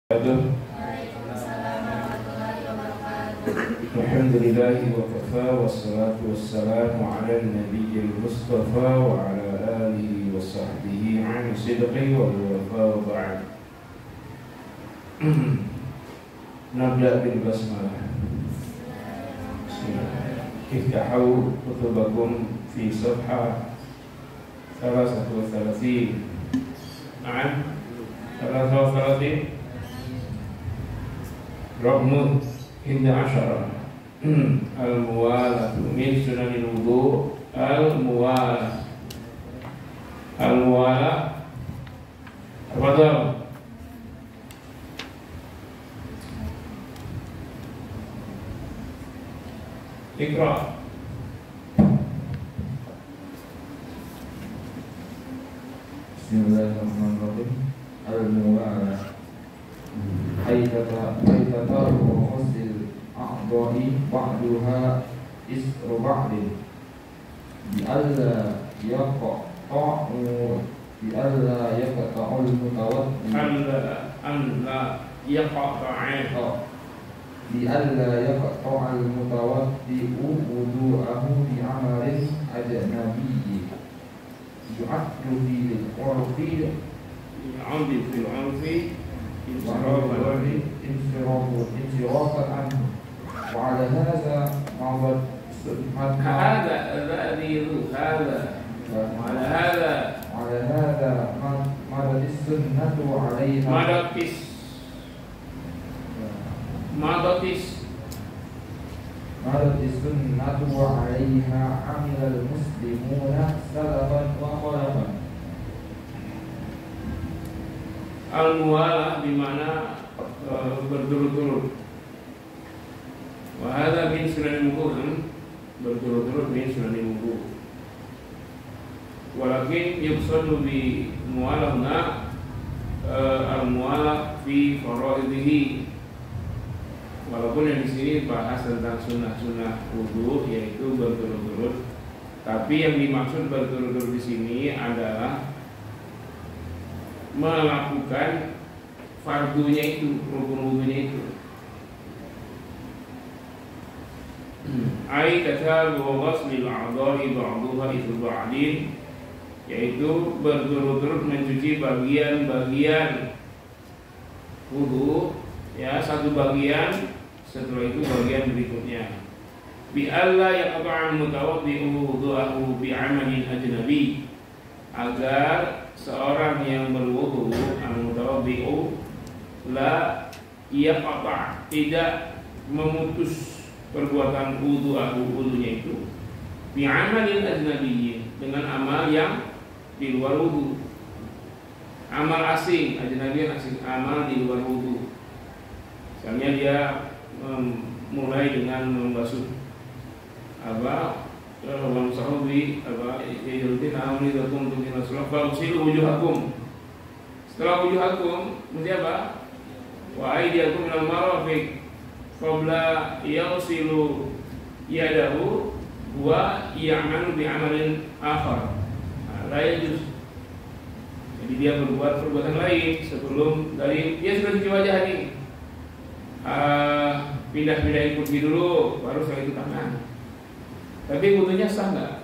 Alhamdulillahi wa kafa wassalatu wassalamu ala nabiyil mustafa wa ala alihi wa sahbihi an sidqi wa wafa wa ba'd. Nabda bil basmalah. Iftahu kutubakum fi safha 33. Na'am 33 Raqmu 11 Al-muwalah min sunanil wudu. Al-muwalah Tafadhal. Iqra. Bismillahirrahmanirrahim. Al-muwalah Haitataru khusil a'dha'i ba'duha isru ba'din bi'alla yaqta'ul mutawaddi bi'alla yaqta'ul mutawaddi'u wudu'ahu bi'amalin ajnabiyyin yu'addu fil 'urfi انصرافا عنه وعلى هذا مضت السنة وعليها عمل المسلمون سلفا وخلفا. Al-muwalah dimana berturut-turut. Wa hadza min sunanil wudu, berturut-turut min sunanil wudu. Walakin yuqsadu bi muwalahna al-muwalah fi faraidhihi. Walaupun yang di sini bahas tentang sunnah-sunnah wudu yaitu berturut-turut, tapi yang dimaksud berturut-turut di sini adalah melakukan fardunya itu, rukun wudunya itu. Ai kata ghaslil a'dha'i ba'daha itu ba'din, yaitu berturut-turut mencuci bagian-bagian wudu, ya, satu bagian setelah itu bagian berikutnya. Bi alla yaqta'u mutawaddi'u wudu'ahu bi 'amalin ajnabi, agar seorang yang berwudu al-mutawaddi'u la yaqta', tidak memutus perbuatan wudunya itu bi 'amalin ajnabiyyin, dengan amal yang di luar wudu, amal asing, ajnabiyan asing, amal di luar wudu. Misalnya dia mulai dengan membasuh Sahubi yudin amri dakum tukin rasulullah fa'usilu wujuhakum. Setelah wujuhakum mesti apa? Wa aydiyakum minal marafiq qabla yausilu yadahu wa ya'malu bi'amalin akhar. La yajuz. Jadi dia berbuat perbuatan lain sebelum dari dia sudah cuci wajah ini. Pindah-pindahin kursi dulu, baru setelah itu tangan. Tapi wudunya sah nggak?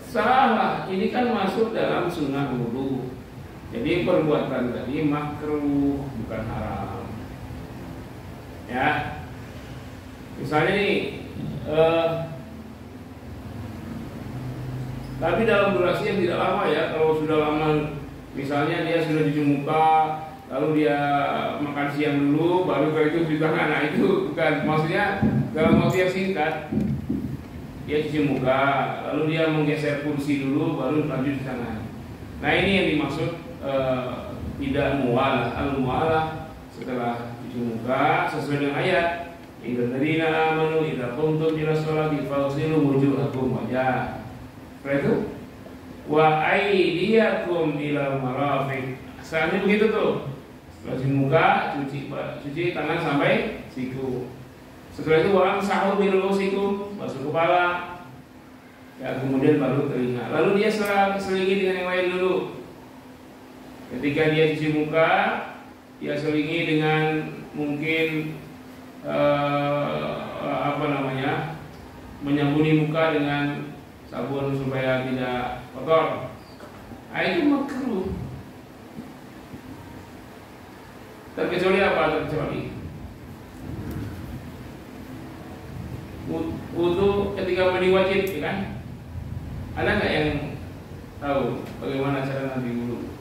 Salah. Ini kan masuk dalam sunnah wudu. Jadi perbuatan tadi makruh, bukan haram. Ya. Misalnya nih, tapi dalam durasi yang tidak lama ya. Kalau sudah lama, misalnya dia sudah cuci muka, lalu dia makan siang dulu, baru kalau itu cuci tangan. Nah itu bukan, maksudnya dalam waktu yang singkat dia cuci muka, lalu dia menggeser kursi dulu, baru lanjut ke tangan. Nah ini yang dimaksud tidak muwalah. Al-muwalah setelah cuci muka sesuai dengan ayat innal ladzina amanu idza qumtum ila sholati faghsilu wujuhakum wajah. Setelah itu wa aydiyakum ilal marafiq. Selanjutnya begitu tuh. Setelah cuci muka, cuci tangan sampai siku. Setelah itu orang sahur birusikum, basuh kepala, ya kemudian baru telinga. Lalu dia selingi dengan yang lain dulu. Ketika dia cuci muka, dia selingi dengan mungkin menyambuni muka dengan sabun supaya tidak kotor. Itu makruh. Terkecuali apa? Terkecuali wudu ketika mandi wajib, ya kan? Ada nggak yang tahu bagaimana cara mandi wudu?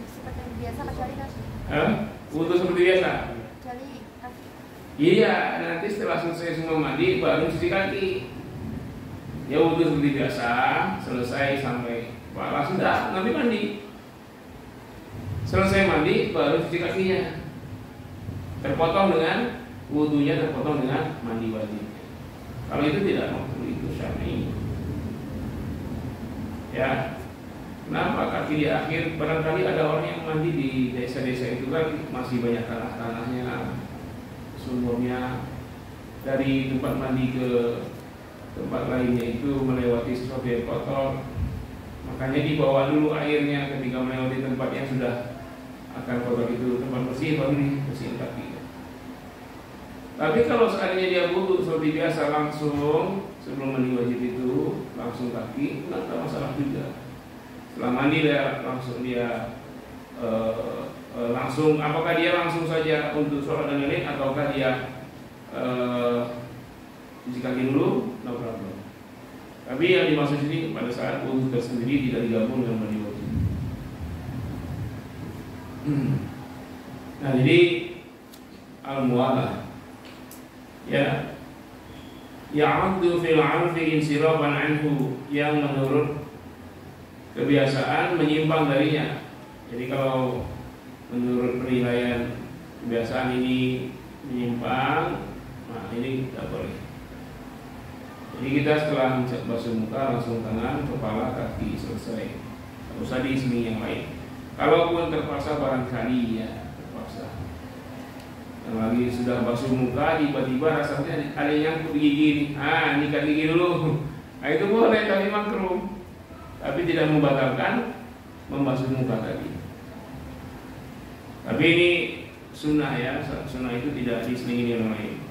Seperti biasa kecuali kaki. Wudu seperti biasa. Kecuali kaki. Iya, nanti setelah selesai semua mandi baru cuci kaki. Ya wudu seperti biasa, selesai sampai kepala sudah, nanti mandi. Selesai mandi baru cuci kakinya. Terpotong dengan wudunya, terpotong dengan mandi wajib. Kalau itu tidak makruh, itu syar'i. Ya, kenapa kaki di akhir? Barangkali ada orang yang mandi di desa-desa itu kan masih banyak tanah-tanahnya, sumurnya. Dari tempat mandi ke tempat lainnya itu melewati sesuatu yang kotor, makanya dibawa dulu airnya ketika melewati tempat yang sudah akan kotor itu, tempat bersih baru dibersihin kaki. Tapi kalau seandainya dia wudu seperti biasa langsung sebelum mandi wajib itu langsung kaki, nggak ada masalah juga. Setelah mandi dia langsung, apakah dia langsung saja untuk sholat dan lain, ataukah dia cuci kaki dulu, no problem. Tapi yang dimaksud ini pada saat wudu tersendiri tidak digabung dengan mandi wajib. Nah, jadi al-muwalah, ya, ya'uddu fil 'arfi insirafan anhu, yang menurut kebiasaan menyimpang darinya. Jadi kalau menurut penilaian kebiasaan ini menyimpang, nah ini tidak boleh. Jadi kita setelah basuh muka langsung tangan, kepala, kaki, selesai. Tidak usah diseling yang lain. Kalaupun terpaksa barangkali ya terpaksa. Yang lagi sudah basuh muka tiba-tiba rasanya ada yang nyangkut di gigi nih. Nyikat gigi dulu. Nah itu boleh, tapi makruh. Tapi tidak membatalkan membasuh muka tadi. Tapi ini sunnah ya, sunnah itu tidak diselingin yang lain.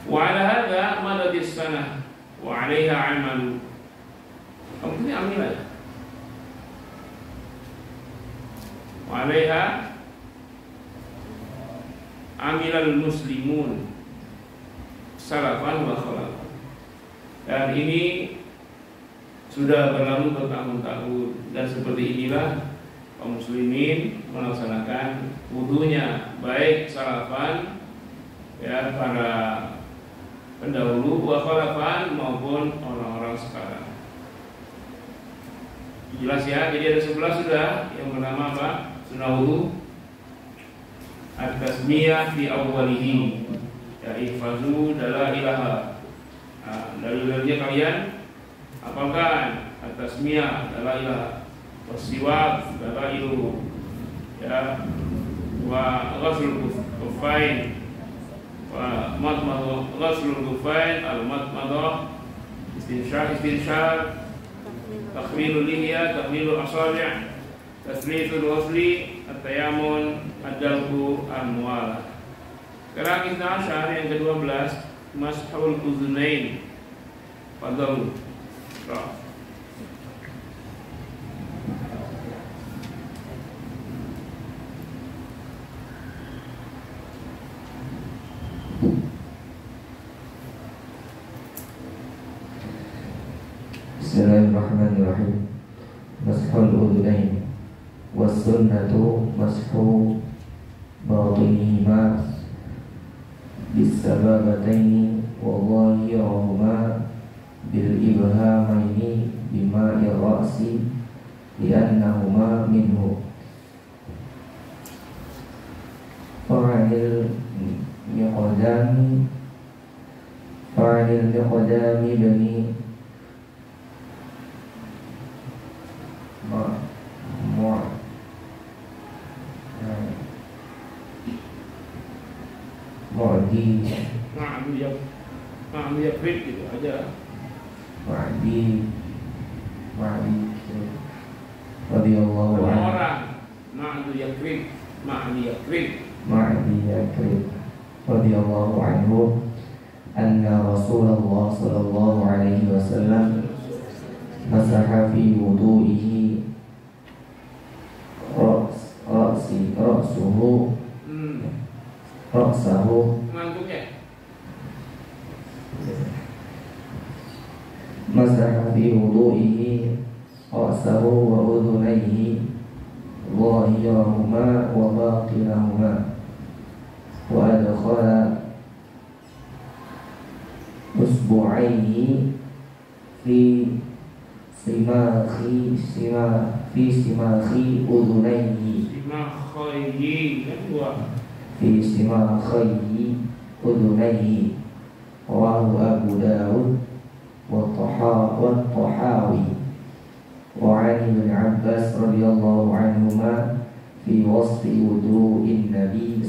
Wa ala hadza madadis sanah wa 'alaiha 'amalu. Kamu ini amilah ya? Wa 'alaiha amilal muslimun salafan wa khalafan. Dan ini sudah berlalu bertahun-tahun, dan seperti inilah kaum muslimin melaksanakan wudunya, baik salafan ya para pendahulu, wa khalafan maupun orang-orang sekarang. Jelas ya, jadi ada 11 sudah. Yang pertama apa? Sunnah wudu at-tasmiyah fi awwalihi, ya ihfazu la ilaha. Dalil-dalilnya kalian apalkan at-tasmiyah la ilaha, wasiwak la ilu, ya, wa ghaslul kuffain, wa madmadah, ghaslul kuffain, al-madmadah, istinsyaq, takhmilul lihya, takhmilul asabi', taslitul wasli, at-tayamun, ad-dalbu, al-muwalah. Sekarang kita syar yang ke-12, mashul uzunain. Fadhal. Bismillahirrahmanirrahim. Mashul udhunain was-sunnatu mashu batinihima bis-sababataini wa dhahirahuma bil-ibhamaini bima'i ra'si li'annahuma minhu. Fa'anil miqdami bani Mu'di radhiyallahu Sama anhu. orang. Ma'du Yakrib. Ma'di Yakrib. Ma'di Yakrib radhiyallahu anhu anna Rasulullah sallallahu alaihi wasallam masaha fi wudu'ihi ra'sahu Ngantuknya. masaha fi wudu'ihi ra'sahu wa udhunayhi zahirahuma wa batinahuma wa adkhala usbu'aihi fi simakhi udhunayhi Simakhayyi. Kan dua. fi simakhayhi udhunayhi rawahu Abu Dawud wa Tahawi wa 'an Ibn Abbas radhiyallahu anhuma fi wasfihi wudu'in Nabi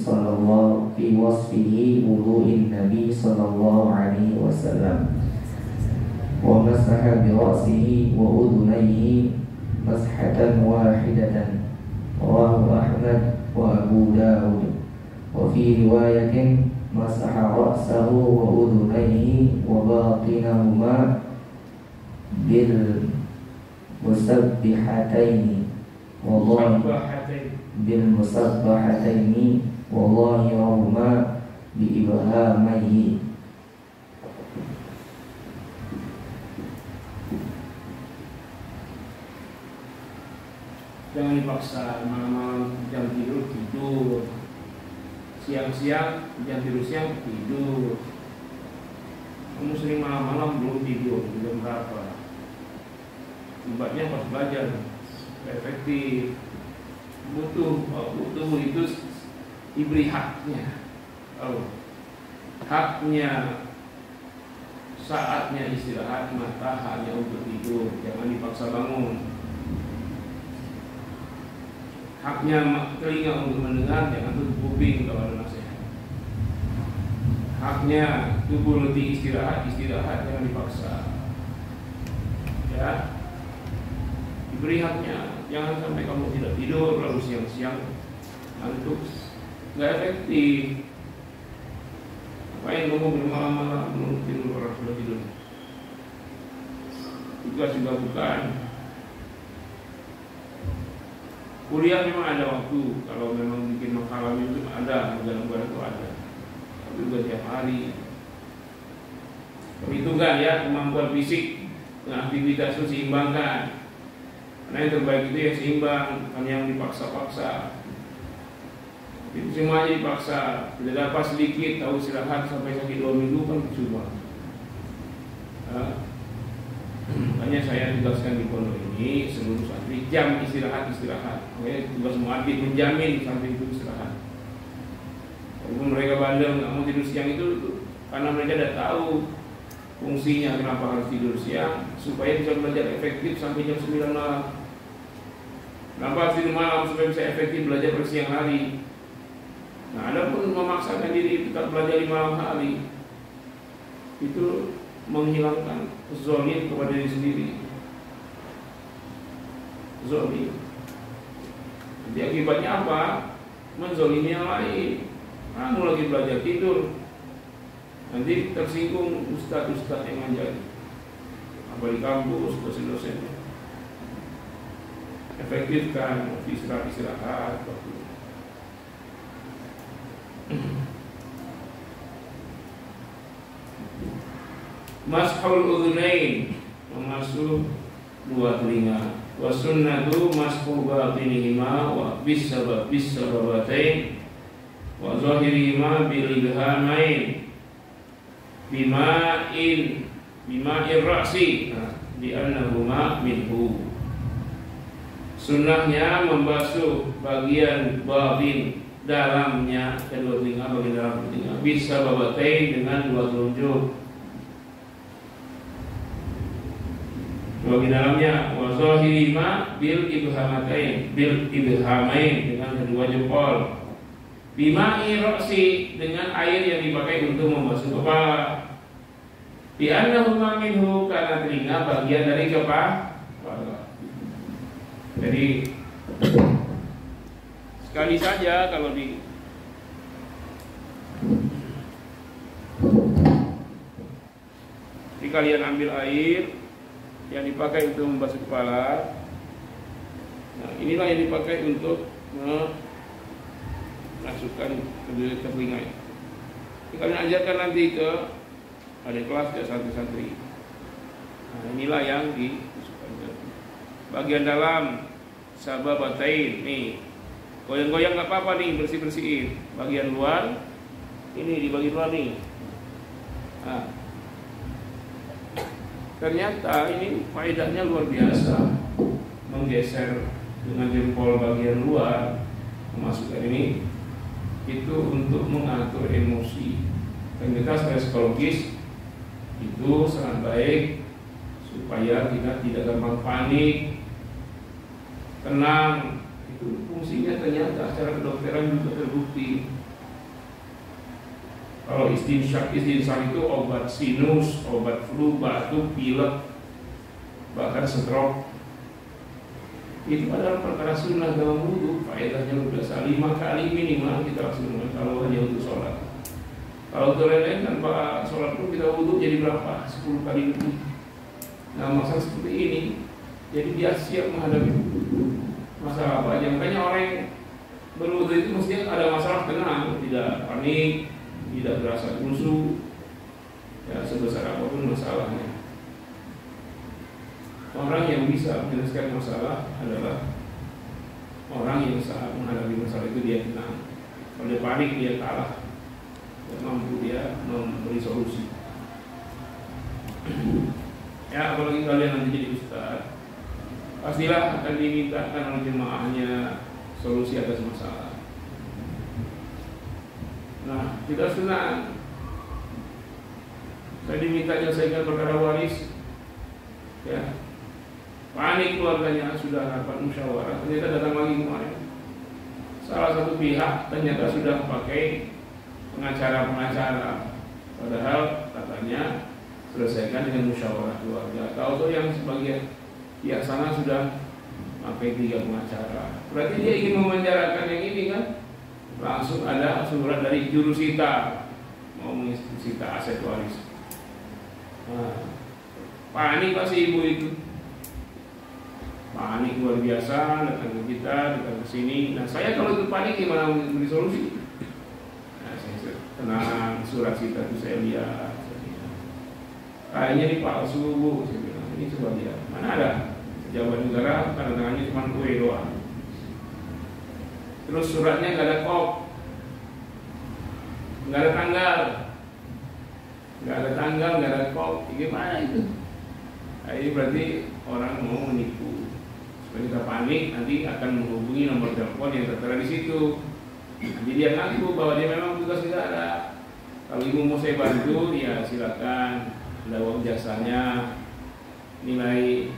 sallallahu alaihi wasallam wa masaha bi ra'sihi wa udhunayhi mashatan wahidatan rawahu Ahmad wa Abu Dawud wa fi riwayatin masaha ra'sahu wa udhunayhi wa batinahuma bil musabbihataini wallahi Musabbahatayn. bil musabbahataini wallahi rahuma bi ibhamaihi. Jangan dipaksa. Malam-malam jam tidur, tidur. Siang-siang jam tidur siang, tidur. Kamu sering malam-malam belum tidur, jam berapa? Sebabnya pas belajar efektif. Butuh itu diberi haknya. Haknya saatnya istirahat, mata hanya untuk tidur, jangan dipaksa bangun. Haknya telinga untuk mendengar, jangan tutup kuping kalau ada nasihat. Haknya tubuh letih istirahat, jangan dipaksa. Ya, diberi haknya. Jangan sampai kamu tidak tidur lalu siang-siang ngantuk, nggak efektif. Ngapain kamu bermalam-malam belum tidur, orang sudah tidur? Tugas juga bukan. Kuliah memang ada waktu, kalau memang bikin makalah itu ada, bulan-bulan itu ada. Tapi juga tiap hari. Perhitungan ya, kemampuan fisik dengan aktivitas itu seimbangkan. Karena yang terbaik itu yang seimbang, bukan yang dipaksa-paksa. Itu semua aja dipaksa. Tidak dapat sedikit, tahu istirahat sampai sakit 2 minggu kan percuma. Makanya saya tugaskan di pondok ini seluruh santri jam istirahat. Oke, tugas muadzin menjamin santri itu istirahat. Walaupun mereka bandel nggak mau tidur siang itu karena mereka tidak tahu fungsinya kenapa harus tidur siang, supaya bisa belajar efektif sampai jam 9 malam. Kenapa harus tidur malam supaya bisa efektif belajar pada siang hari. Nah, ada pun memaksakan diri tetap belajar di malam hari, itu menghilangkan zalim kepada diri sendiri. Zalim. Jadi akibatnya apa? Menzalimi yang lain. Kamu lagi belajar tidur, nanti tersinggung ustaz-ustaz yang ngajar, apa di kampus, dosen-dosennya. Efektifkan istirahat. Mashul udhunain, memasuk dua telinga. Wa sunnatu mashu batinihima wa bisababatain wa zahirihima bil ibhamain bima'in ra'si di annahuma minhu. Sunnahnya membasuh bagian batin dalamnya kedua telinga, bagian dalam telinga, bisababatain dengan dua telunjuk. Bagi dalamnya wa zahirima bil ibhamain dengan kedua jempol. Bima'i ra'si dengan air yang dipakai untuk membasuh kepala. Di annahuma minhu karena telinga bagian dari kepala. Jadi sekali saja kalau di kalian ambil air yang dipakai untuk membasuh kepala. Nah, inilah yang dipakai untuk memasukkan ke telinga. Ini kalian ajarkan nanti ke adik kelas ya, santri-santri. Nah, inilah yang dimasukkan ke bagian dalam sababatain. Nih, goyang-goyang nggak apa-apa nih, bersih-bersihin. Bagian luar, ini di bagian luar nih. Nah, ternyata ini faedahnya luar biasa. Menggeser dengan jempol bagian luar, memasukkan ini itu untuk mengatur emosi. Dan kita secara psikologis itu sangat baik supaya kita tidak gampang panik, tenang. Itu fungsinya ternyata secara kedokteran juga terbukti. Kalau istinsyak itu obat sinus, obat flu, batuk, pilek, bahkan stroke. Itu adalah perkara sunnah dalam wudu. Faedahnya luar biasa. 5 kali minimal kita laksanakan kalau hanya untuk sholat. Kalau untuk lain-lain tanpa sholat pun kita wudu jadi berapa? 10 kali lebih. Nah, masalah seperti ini, jadi dia siap menghadapi masalah apa aja. Makanya orang yang berwudu itu mestinya ada masalah tenang, tidak panik, tidak berasa musuh, ya sebesar apapun masalahnya. Orang yang bisa menyelesaikan masalah adalah orang yang saat menghadapi masalah itu dia tenang. Kalau dia panik dia kalah, dan mampu dia memberi solusi. Ya, apalagi kalian nanti jadi ustaz, pastilah akan dimintakan oleh jemaahnya solusi atas masalah. Nah, kita senang. Saya diminta menyelesaikan perkara waris, ya, panik keluarganya, sudah rapat musyawarah. Ternyata datang lagi kemarin, salah satu pihak ternyata sudah pakai pengacara, padahal katanya selesaikan dengan musyawarah keluarga. Tahu yang sebagian pihak sana sudah pakai 3 pengacara. Berarti dia ingin memenjarakan yang ini kan? Langsung ada surat dari jurusita mau mengisita aset waris. Nah, panik pasti ibu itu, panik luar biasa, datang ke kita, datang ke sini. Nah, saya kalau itu panik gimana memberi solusi? Nah, saya tenang, surat sita itu saya lihat, kayaknya dipalsu bu, saya bilang ini coba lihat, mana ada pejabat negara tanda tangannya cuma kue doang. Terus suratnya nggak ada kop, nggak ada tanggal, nggak ada kop. Gimana itu? Nah, ini berarti orang mau menipu. Supaya kita panik, nanti akan menghubungi nomor telepon yang tertera di situ. Jadi dia ngaku bahwa dia memang tugas negara. Kalau ibu mau saya bantu, ya silakan. Ada uang jasanya, nilai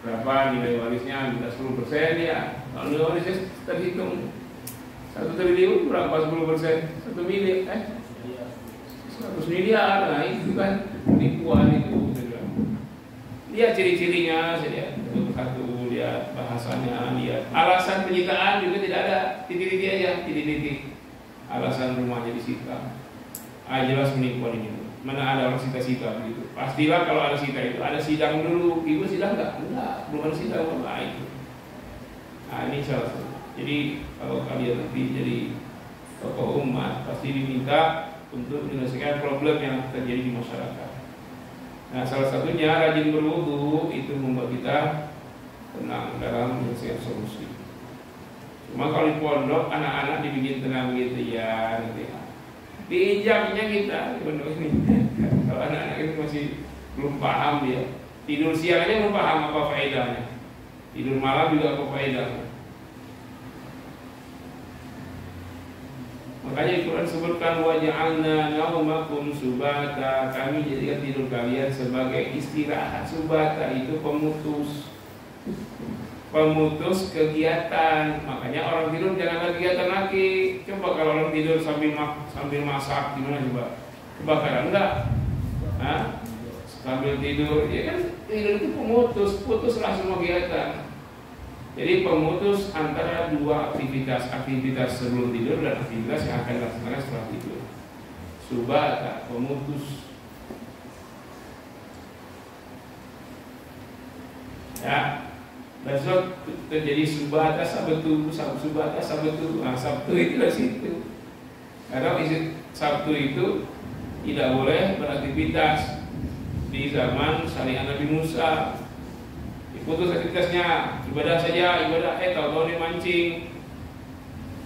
berapa, nilai warisnya minta 10% ya. Kalau nilai warisnya terhitung 1 triliun berapa 10%? 1 miliar 100 miliar. Nah itu kan penipuan itu. Lihat ciri-cirinya, saya lihat satu, lihat bahasanya, lihat alasan penyitaan juga tidak ada, titik-titik aja, titik-titik alasan rumahnya disita. Jelas penipuan ini. Mana ada orang sita-sita begitu. Pastilah kalau ada sita itu ada sidang dulu. Ibu sidang enggak? Enggak, belum ada sidang apa itu. Nah ini salah satu. Jadi kalau kalian nanti jadi tokoh umat pasti diminta untuk menyelesaikan problem yang terjadi di masyarakat. Nah salah satunya rajin berwudu itu membuat kita tenang dalam menyelesaikan solusi. Cuma kalau di pondok anak-anak dibikin tenang gitu ya, nanti diinjaknya kita pondok ini. Kalau anak-anak itu masih belum paham dia, tidur siang aja belum paham apa faedahnya, tidur malam juga apa faedahnya. Makanya Al-Quran sebutkan waja'alna naumakum subata, kami jadikan tidur kalian sebagai istirahat. Subata itu pemutus kegiatan. Makanya orang tidur jangan ada kegiatan lagi. Coba kalau orang tidur sambil masak gimana coba? Kebakaran enggak? Hah? Sambil tidur, ya kan tidur itu putuslah semua kegiatan. Jadi pemutus antara dua aktivitas sebelum tidur dan aktivitas yang akan dilaksanakan setelah tidur. Subata, pemutus. Ya, besok terjadi subata Sabtu, nah, Sabtu itu dari situ. Karena isi Sabtu itu tidak boleh beraktivitas di zaman syariat Nabi Musa. Diputus aktivitasnya, ibadah saja, tahu-tahu dia mancing,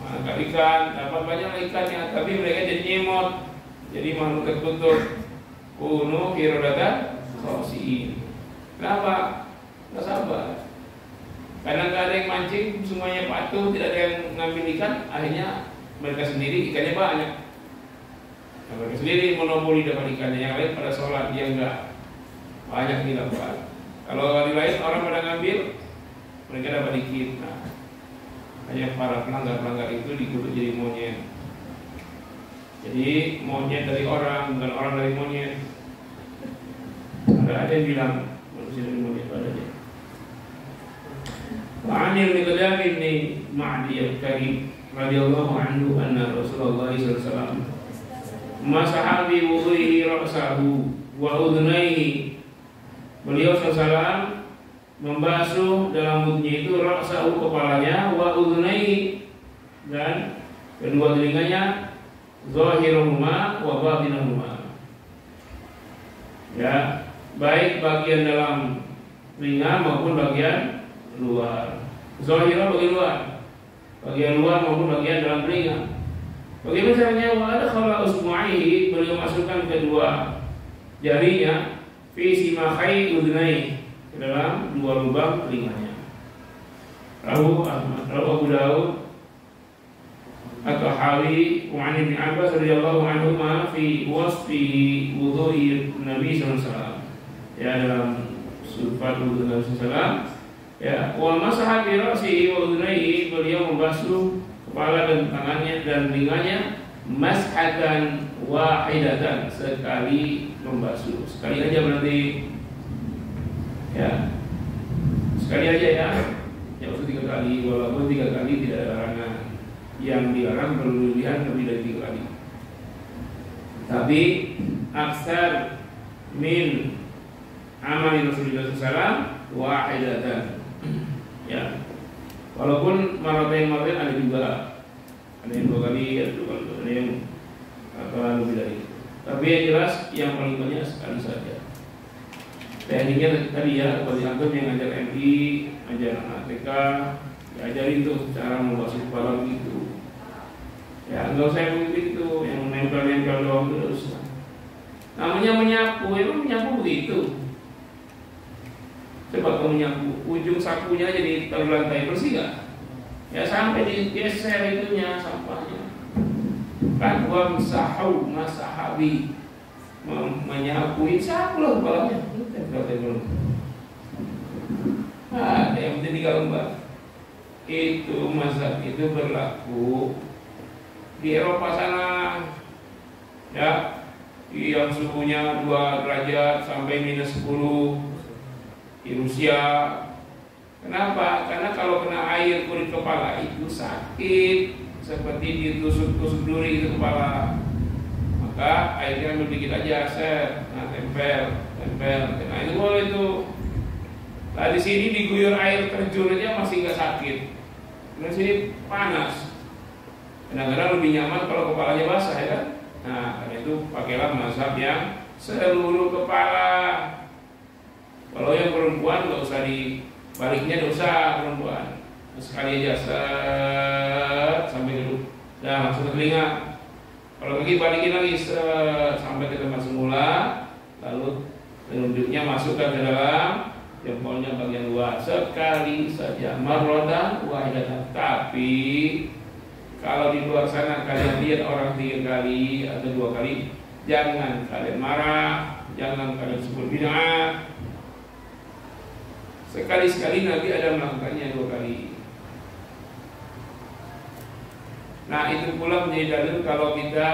angkat ikan, dapat banyak ikannya, tapi mereka jadi nyemot, jadi makhluk tertutup. Kunu kirodata khosiin. Kenapa? Nggak sabar. Karena nggak ada yang mancing, semuanya patuh, tidak ada yang ngambil ikan, akhirnya mereka sendiri ikannya banyak. Nah, mereka sendiri monopoli dapat ikannya, yang lain pada sholat, dia nggak banyak dilakukan. Kalau di lain orang pada ngambil, mereka dapat dikit. Nah, hanya para pelanggar itu dikutuk jadi monyet. Jadi monyet dari orang, bukan orang dari monyet. Ada yang bilang manusia dari monyet adanya. Wa'anil Miqdam bin Ma'di al-Karim radhiyallahu anhu anna Rasulullah sallallahu alaihi wasallam masaha bi wudhihi ra'sahu wa udhnayhi. Beliau sallallahu membasuh dalam wudhunya itu ra'sahu, kepalanya, wa udhnayhi, dan kedua telinganya, zahiruhuma wa batinahuma. Ya, baik bagian dalam telinga maupun bagian luar. Zahirah bagian luar maupun bagian dalam telinga. Bagaimana caranya? Wa adkhala usbu'aihi, beliau masukkan kedua jarinya fi simakhai udhnai, ke dalam dua lubang telinganya. Rawu Abu Daud At-Tahawi wa 'an Ibnu Abbas radhiyallahu anhu ma fi wasfi wudhu'i Nabi sallallahu alaihi wasallam. Ya, dalam sifat wudhu Nabi sallallahu alaihi wasallam. Ya, wa masaha bi ra'sihi wa udhnayhi, beliau membasuh kepala dan tangannya dan telinganya mashatan wahidatan, sekali membasuh. Sekali aja berarti. Ya. Sekali aja ya. Ya, usah 3 kali, walaupun 3 kali tidak ada larangan. Yang dilarang berlebihan lebih dari 3 kali. Tapi aksar min amali Rasulullah SAW wahidatan. Ya, walaupun maratain ada juga, ada yang 2 kali, ada yang lebih dari itu. Tapi yang jelas yang paling banyak sekali saja. Tekniknya tadi ya, kalau dianggap yang ngajar MI, ngajar anak TK, diajarin tuh cara membasuh kepala begitu. Ya, nggak usah begitu, yang nempel-nempel doang terus. Namanya menyapu, emang menyapu begitu. Coba kamu nyapu, ujung sapunya aja ditaruh lantai, bersih gak? Ya, sampai digeser itunya, sampahnya. Kan wamsahu masahabi, menyapuin sapu loh kepalanya. Ada yang penting 3 lembar. Itu mazhab itu berlaku di Eropa sana. Ya, yang suhunya 2 derajat sampai -10. Di Rusia. Kenapa? Karena kalau kena air kulit kepala itu sakit, seperti ditusuk-tusuk duri itu kepala. Maka airnya ambil dikit aja, tempel. Nah, itu boleh tuh. Nah, di sini diguyur air terjun aja masih nggak sakit. Di sini panas. Kadang-kadang lebih nyaman kalau kepalanya basah, ya kan? Nah, karena itu pakailah mazhab yang seluruh kepala. Kalau yang perempuan nggak usah dibaliknya, dosa perempuan. Sekali aja sampai dulu. Nah, masuk ke telinga. Kalau kaki balikin lagi sampai ke tempat semula, lalu telunjuknya masukkan ke dalam, jempolnya bagian luar. Sekali saja, marrotan wahidatan. Tapi kalau di luar sana kalian lihat orang 3 kali atau 2 kali, jangan kalian marah, jangan kalian sebut bid'ah. Sekali-sekali Nabi ada melakukannya 2 kali. Nah, itu pula menjadi dalil kalau kita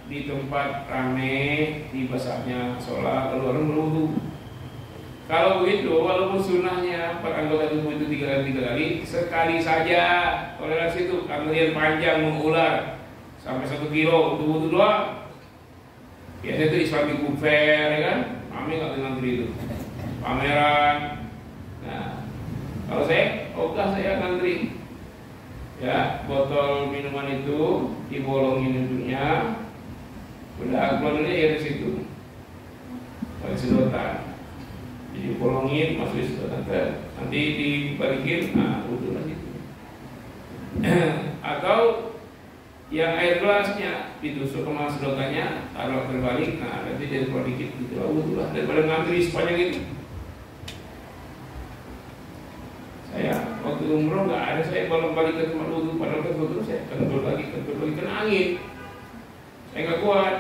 di tempat ramai, di basahnya sholat, lalu orang berwudu. Kalau begitu, walaupun sunnahnya per anggota tubuh itu 3 kali, sekali saja toleransi itu. Kalian panjang mengular sampai 1 kilo untuk wudhu doang. Biasanya itu Islamic fair, ya kan? Kami nggak ngantri itu pameran. Nah, kalau saya ngantri. Ya, botol minuman itu dibolongin ujungnya, udah keluarnya ya di situ, pakai sedotan. Jadi bolongin, masukin sedotan, nanti dibalikin, nah wudhu lagi. Atau yang air gelasnya ditusuk sama sedotannya, taruh terbalik, nah nanti jadi keluar dikit gitu lah, wudhu lah. Daripada ngantri sepanjang itu. Saya waktu umroh nggak ada, saya balik ke tempat wudhu, padahal kan wudhu saya kentut lagi kena angin, saya nggak kuat.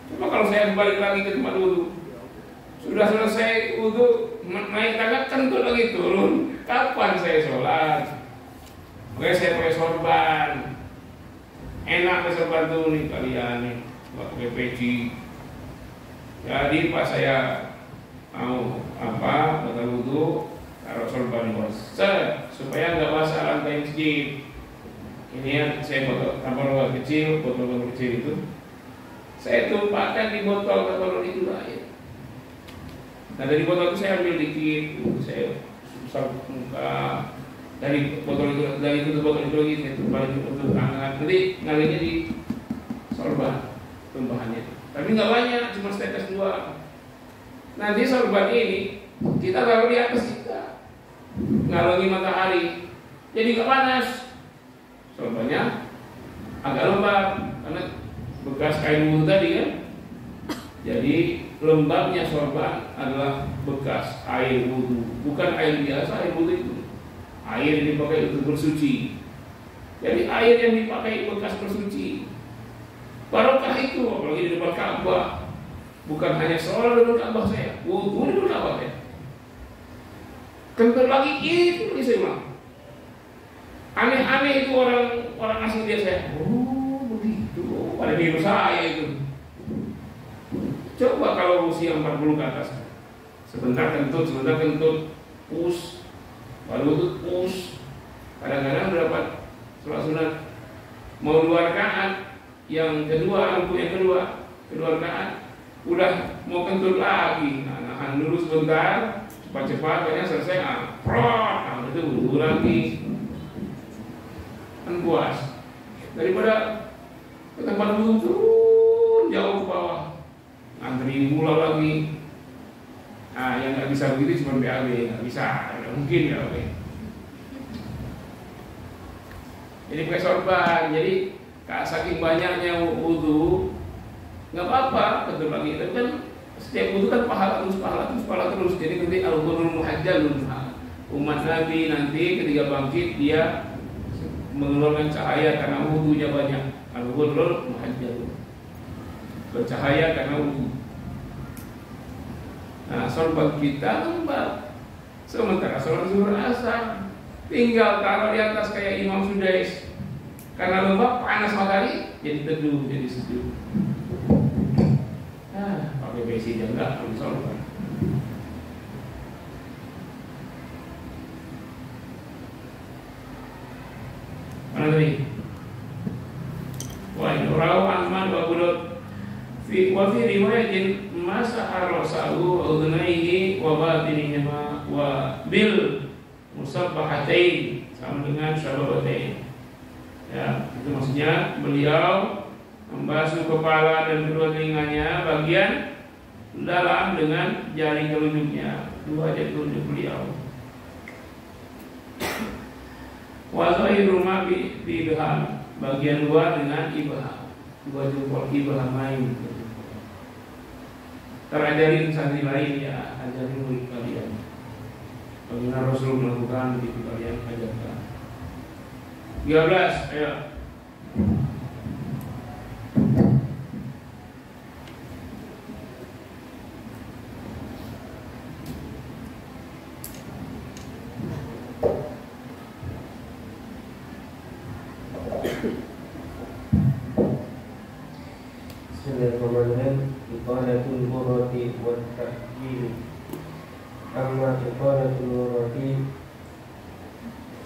Coba kalau saya balik lagi ke tempat wudhu, sudah selesai wudhu, naik tangga kentut lagi turun, kapan saya sholat? Makanya saya pakai sorban, enak pakai sorban tuh nih kalian nih, nggak pakai peci. Jadi pas saya mau batal wudhu, taruh sorban di bawah, supaya nggak basah lantai masjid. Ini ya, saya botol kecil itu, saya tumpahkan di botol itu air. Nah dari botol itu saya ambil dikit, saya usap muka, dari botol itu lagi saya tumpahin untuk tangan, nanti ngalirnya di sorban tumpahannya. Tapi nggak banyak, cuma setetes 2. Nanti sorban ini kita taruh di atas kita, ngalangi matahari, jadi nggak panas. Sorbannya agak lembab karena bekas kain wudhu tadi kan. Jadi lembabnya sorban adalah bekas air wudhu, bukan air biasa. Air wudhu itu air yang dipakai untuk bersuci. Jadi air yang dipakai bekas bersuci, barokah itu, apalagi di depan Ka'bah. Bukan hanya sholat di depan Ka'bah saya, wudhu di depan Ka'bah saya. Kental lagi itu saya bilang. Aneh-aneh itu orang asing dia saya. Oh begitu, pada niru saya itu. Coba kalau usia 40 ke atas, sebentar kentut, push, baru itu push. Kadang-kadang dapat sholat sunat, mau 2 rakaat, yang kedua rakaat, udah mau kentut lagi. Nah, nahan dulu sebentar, cepat-cepat, banyak selesai, itu wudhu lagi. Kan puas. Daripada ke tempat wudhu turun jauh ke bawah, ngantri mula lagi. Nah, yang nggak bisa begitu cuma BAB, nggak bisa, nggak mungkin BAB. Jadi pakai sorban. Jadi saking banyaknya wudhu, nggak apa-apa, betul lagi. Tapi kan setiap wudhu kan pahala terus. Jadi nanti al-ghurul muhajjalun, umat Nabi nanti ketika bangkit dia mengeluarkan cahaya karena wudhunya banyak. Al-ghurul muhajjalun, bercahaya karena wudhu. Nah, sorban kita lembab. Sementara sholat zuhur asar tinggal taruh di atas kayak Imam Sudais. Karena lembab, panas matahari, jadi teduh, jadi sejuk. Pakai besi aja enggak, pakai sorban. Mana tadi? Wa rawu Ahmad wa Abu Daud fi riwayatin masaha rasahu wa udhnaihi wa batinihima wa bil musabbahatain, sama dengan syababatain. Ya, itu maksudnya beliau membasuh kepala dan kedua telinganya bagian dalam dengan jari telunjuknya, 2 jari telunjuk beliau. Wa zahiru ma bi ibham, bagian luar dengan ibham, 2 jempol ibhamain. Terajarin santri lain ya, ajarin murid kalian. Bagaimana Rasul melakukan, begitu kalian ajarkan. 13, ayo. Bismillahirrahmanirrahim. Iqalatul murati wa tahjil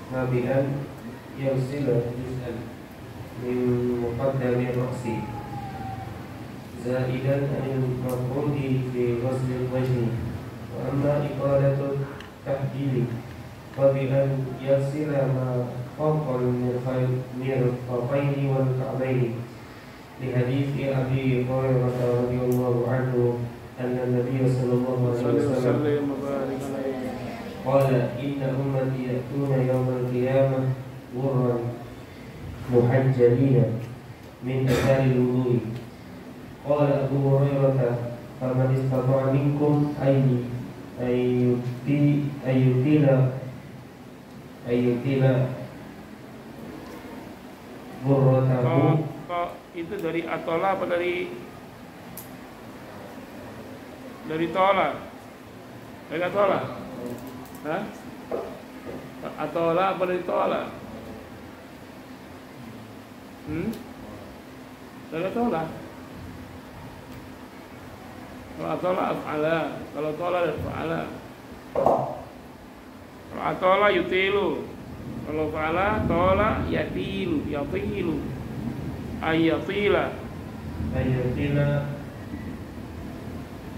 بأن يغسل جزءا من مقدم الرأس زائدا عن المفروض في غسل الوجه. وأما إطالة التحجيل فبأن يغسل ما فوق المرفقين والكعبين لحديث أبي هريرة رضي الله عنه أن النبي صلى الله عليه وسلم قال إن أمتي يأتون يوم القيامة غرا محجلين من أثار الوضوء. قال أبو هريرة فمن استطاع منكم أن يطيل غرته. Itu dari atola apa dari tola? Dari atola? Hah? Atola apa dari tola? Dari tola. Kalau atola af'ala, kalau tola dari fa'ala. Kalau atola yutilu, kalau fa'ala tola yatilu, ayatila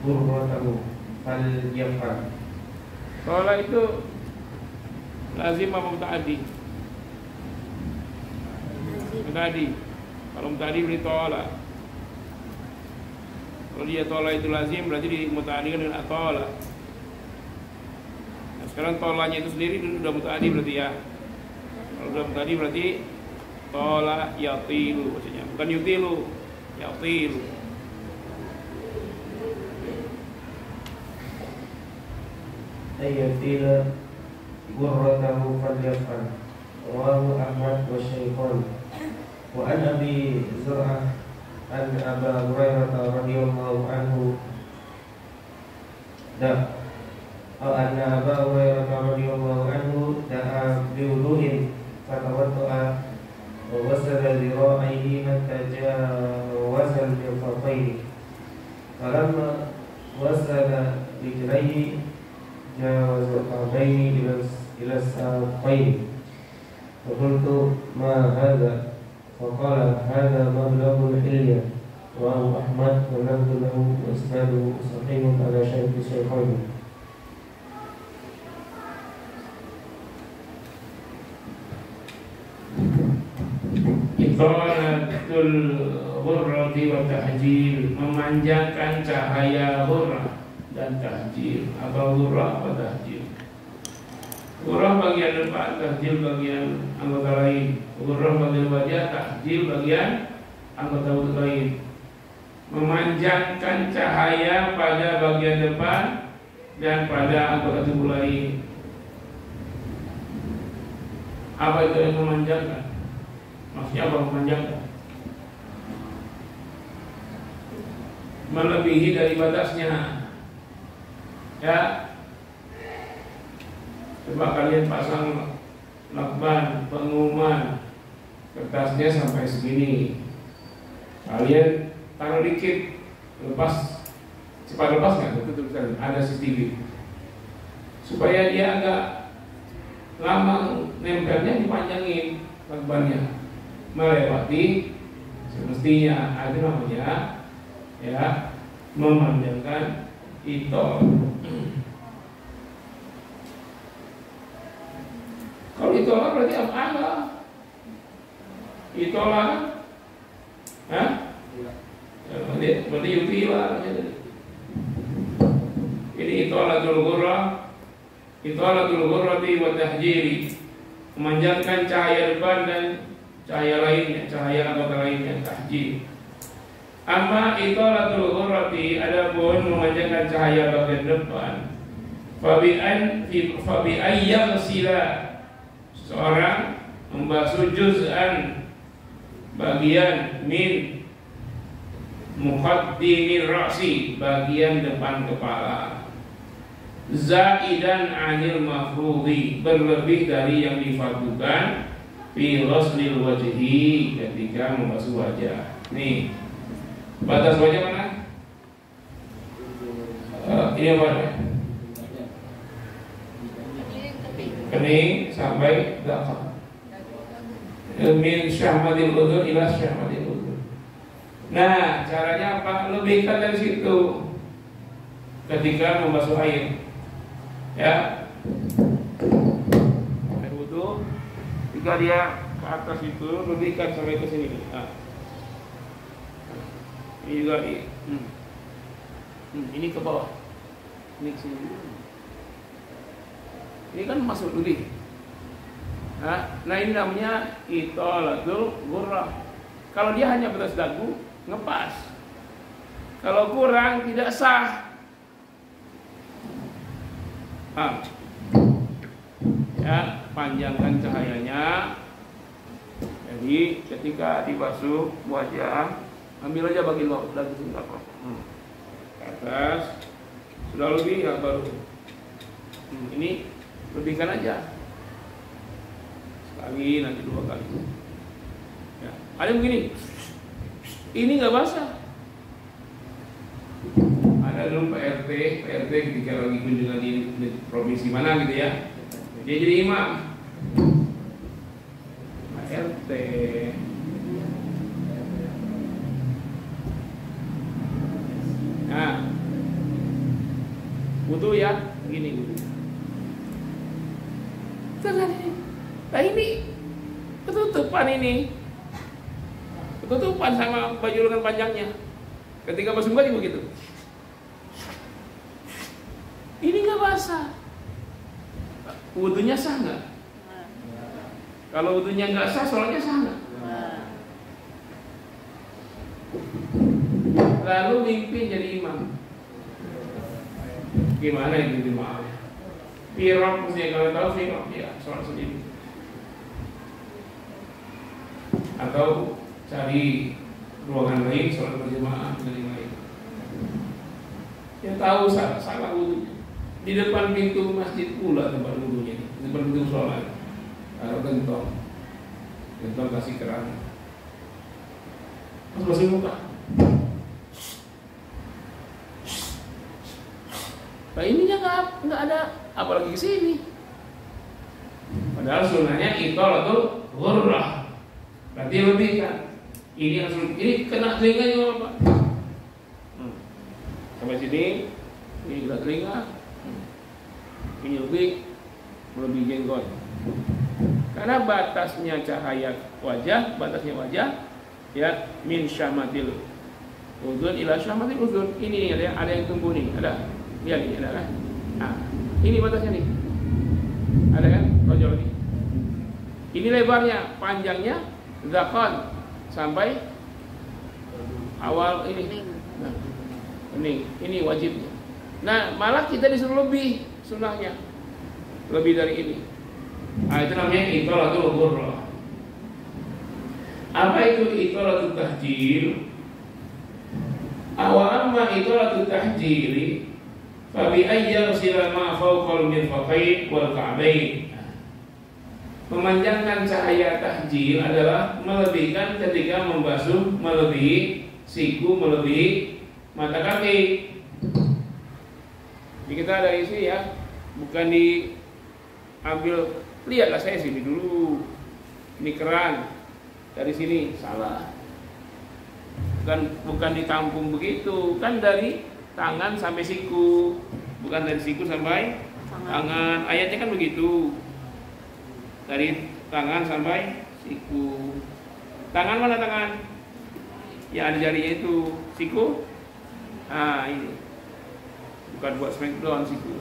burratahu fal yaf'al. Tola itu lazim apa muta'addi? Muta'addi. Kalau muta'addi berarti tola. Kalau dia tola itu lazim berarti dimuta'addikan dengan atola. Nah, sekarang tolanya itu sendiri sudah muta'addi berarti ya. Kalau sudah muta'addi berarti tola yatilu maksudnya, bukan yutilu, yatilu. Ayatila burratahu falyaf'al. Rawahu Ahmad wa Syaikhan. Wa an Abi Zur'ah an Aba Hurairah radhiyallahu anhu anna Aba Hurairah radhiyallahu anhu da'a biwudu'in fatawadda'a wa wasala dhira'ihi hatta jawaza al-mirfaqayn. Falamma wasala rijlayhi جاوز الكعبين إلى الساقين. فقلت ما هذا؟ فقال هذا مبلغ الحلية. رواه أحمد واللفظ له وإسناده صحيح على شرط الشيخين. Itolatul ghurrati wa tahjil, memanjangkan cahaya ghurrah dan tahjil. Apa ghurrah, apa tahjil? Ghurrah bagian depan, tahjil bagian anggota lain. Ghurrah bagian wajah, tahjil bagian anggota lain. Memanjangkan cahaya pada bagian depan dan pada anggota tubuh lain. Apa itu yang memanjangkan? Maksudnya apa memanjangkan? Melebihi dari batasnya. Ya, coba kalian pasang lakban pengumuman, kertasnya sampai segini. Kalian taruh dikit, lepas, cepat lepas nggak? Betul tulisan ada CCTV, supaya dia agak lama nempelnya, dipanjangin lakbannya melewati semestinya. Ada namanya ya memanjangkan itol. Kalau itolah berarti apa? Itolah kan? Berarti yutilah. Ini itolatul ghurrah, itolatul ghurrati wa tahjiri, memanjangkan cahaya depan dan cahaya lainnya, cahaya anggota lainnya, tahjir. Amma itolatul ghurrati, adapun memanjangkan cahaya bagian depan, fabi ayyam sila, seorang membasuh juz'an, bagian min muqaddimir ra'si, bagian depan kepala, zaidan anil mafrudhi, berlebih dari yang difardukan, fi ghuslil wajhi, ketika membasuh wajah. Nih, batas wajah mana? Ini apa? kening sampai dakar. Min syahmatil udhun ila syahmatil udhun. Nah, caranya apa? Lebihkan dari situ ketika membasuh air. Ya. Air wudu, jika dia ke atas itu lebihkan sampai ke sini. Nah. Ini juga ini ke bawah. Ini ke sini. Ini kan masuk lebih. Nah ini namanya italatul ghurrah. Kalau dia hanya batas dagu, ngepas. Kalau kurang tidak sah. Ya, panjangkan cahayanya. Jadi ketika dibasuh wajah, ambil aja bagian dagu sebentar kok. Ke atas. Sudah lebih ya baru. Ini lebihkan aja. Sekali, nanti 2 kali. Ya. Ada yang begini. Ini nggak basah. Ada dulu PRT ketika lagi kunjungan di provinsi mana gitu ya. Dia jadi imam. PRT. Nah, wudu ya, begini wudu. Nah ini ketutupan ini, ketutupan sama baju lengan panjangnya. Ketika basuh muka juga begitu. Ini nggak basah. Wudunya sah nggak? Kalau wudunya nggak sah, sholatnya sah nggak? Lalu mimpi jadi imam. Gimana itu maaf? Firaq mesti kalau tahu firaq ya sholat sendiri. Atau cari ruangan lain sholat berjamaah dengan yang lain. Yang tahu salah wudunya di depan pintu masjid pula tempat wudunya, di depan pintu sholat. Taruh gentong kasih keran. Terus basuh muka. Nah ininya nggak ada, apalagi ke sini. Padahal sunnahnya italatul ghurrah. Berarti lebih kan. Ini langsung ini kena telinga juga Pak. Sampai sini, ini kena telinga. Ini lebih melebihi jenggot. Karena batasnya cahaya wajah, batasnya wajah ya min syamatil udhun ila syamatil udhun. Ini ada yang tumbuh nih, ada. Lihat ini ada kan? Nah, ini batasnya nih. Ada kan? Tonjol nih. Ini lebarnya, panjangnya zakon sampai awal ini. Nah, ini wajibnya. Nah, malah kita disuruh lebih sunnahnya. Lebih dari ini. Nah, itu namanya italatul ghurrah. Apa itu italatul tahjil? Amma italatul tahjili Fabi ayya sila ma fawqal mirfaqain wal ka'bain. Memanjangkan cahaya tahjil adalah melebihkan ketika membasuh melebihi siku, melebihi mata kaki. Jadi kita dari sini ya, bukan diambil. Lihatlah saya sini dulu. Ini keran dari sini salah. Bukan ditampung begitu, kan dari tangan sampai siku, bukan dari siku sampai tangan. Ayatnya kan begitu, dari tangan sampai siku. Tangan mana tangan? Ya ada jarinya itu. Siku? Ah ini. Bukan buat smackdown siku.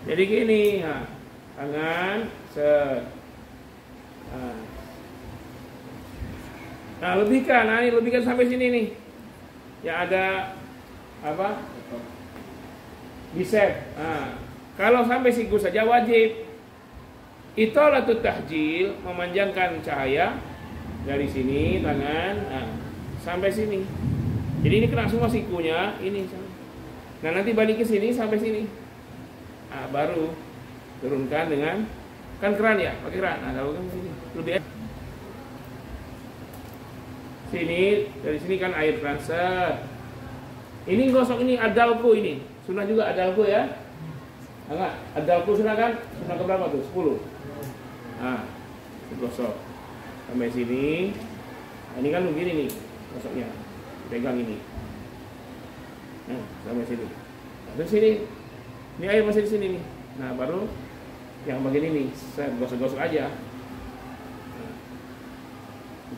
Jadi gini, nah, tangan set. Nah lebihkan, nah ini lebihkan sampai sini nih. Ya ada apa? Bicep. Nah, kalau sampai siku saja wajib. Italatul tahjil, memanjangkan cahaya dari sini tangan, nah, sampai sini. Jadi ini kena semua sikunya, ini. Nah nanti balik ke sini sampai sini. Nah, baru turunkan dengan kan keran ya, pakai keran. Nah, kalau kan sini lebih sini, dari sini kan air transfer. Ini gosok ini adalku ini. Sunnah juga adalku ya. Enggak, ada sunnah kan? Sunnah ke berapa tuh? 10. Nah, gosok sampai sini. Nah, ini kan begini nih gosoknya. Pegang ini. Nah, sampai sini. Nah, terus sini. Ini air masih di sini nih. Nah, baru yang bagian ini saya gosok-gosok aja. Nah,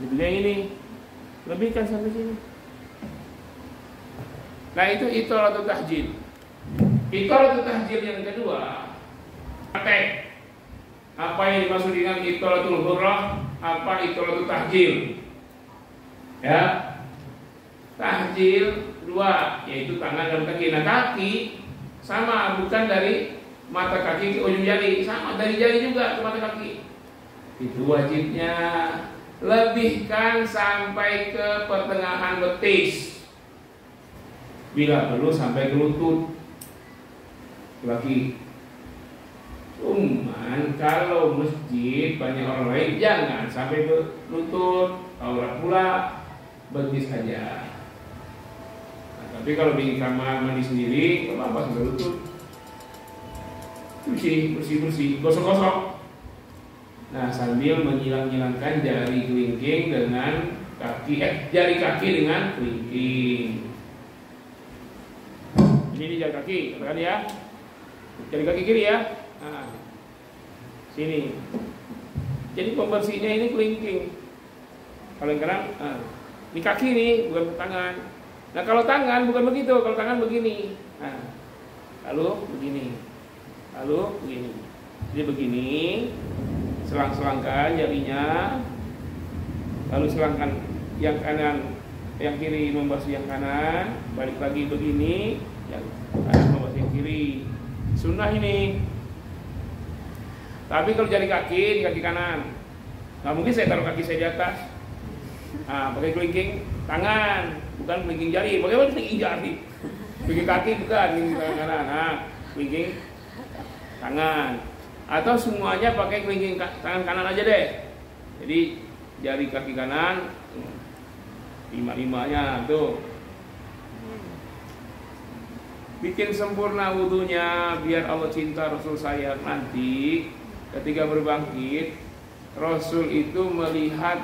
jadi yang ini lebihkan sampai sini. Nah, itu itolatul tahjil. Itolatul tahjil yang kedua, praktek. Apa yang dimaksud dengan itolatul hurrah? Apa itolatul tahjil? Ya, tahjil dua, yaitu tangan dan kaki. Nah, kaki sama, bukan dari mata kaki ke ujung jari, sama dari jari juga ke mata kaki. Itu wajibnya lebihkan sampai ke pertengahan betis. Bila perlu sampai ke lutut kaki. Cuman kalau masjid banyak orang lain, jangan sampai ke lutut, aurat pula, betis aja. Nah, tapi kalau di kamar mandi sendiri, nggak apa-apa sampai lutut. Bersih, gosok-gosok. Nah, sambil menyilang-nyilangkan jari kelingking dengan jari kaki dengan kelingking. Ini jari kaki, katakan ya. Jari kaki kiri ya. Nah, sini. Jadi pembersihnya ini kelingking. Kalau yang kanan, ini kaki nih, bukan tangan. Nah, kalau tangan bukan begitu. Kalau tangan begini. Nah, lalu begini. Jadi begini. Selang-selangkan jarinya. Lalu selangkan yang kanan, yang kiri membasuh yang kanan. Balik lagi begini. Yang kanan membasuh yang kiri. Sunnah ini. Tapi kalau jari kaki, di kaki kanan, nggak mungkin saya taruh kaki saya di atas. Nah, pakai kelingking tangan, bukan kelingking jari. Bagaimana kelingking jari? Kelingking kaki bukan, kelingking tangan kanan. Nah, kelingking tangan. Atau semuanya pakai kelingking tangan kanan aja deh. Jadi jari kaki kanan, 5-5-nya tuh. Bikin sempurna wudunya biar Allah cinta Rasul saya. Nanti ketika berbangkit, Rasul itu melihat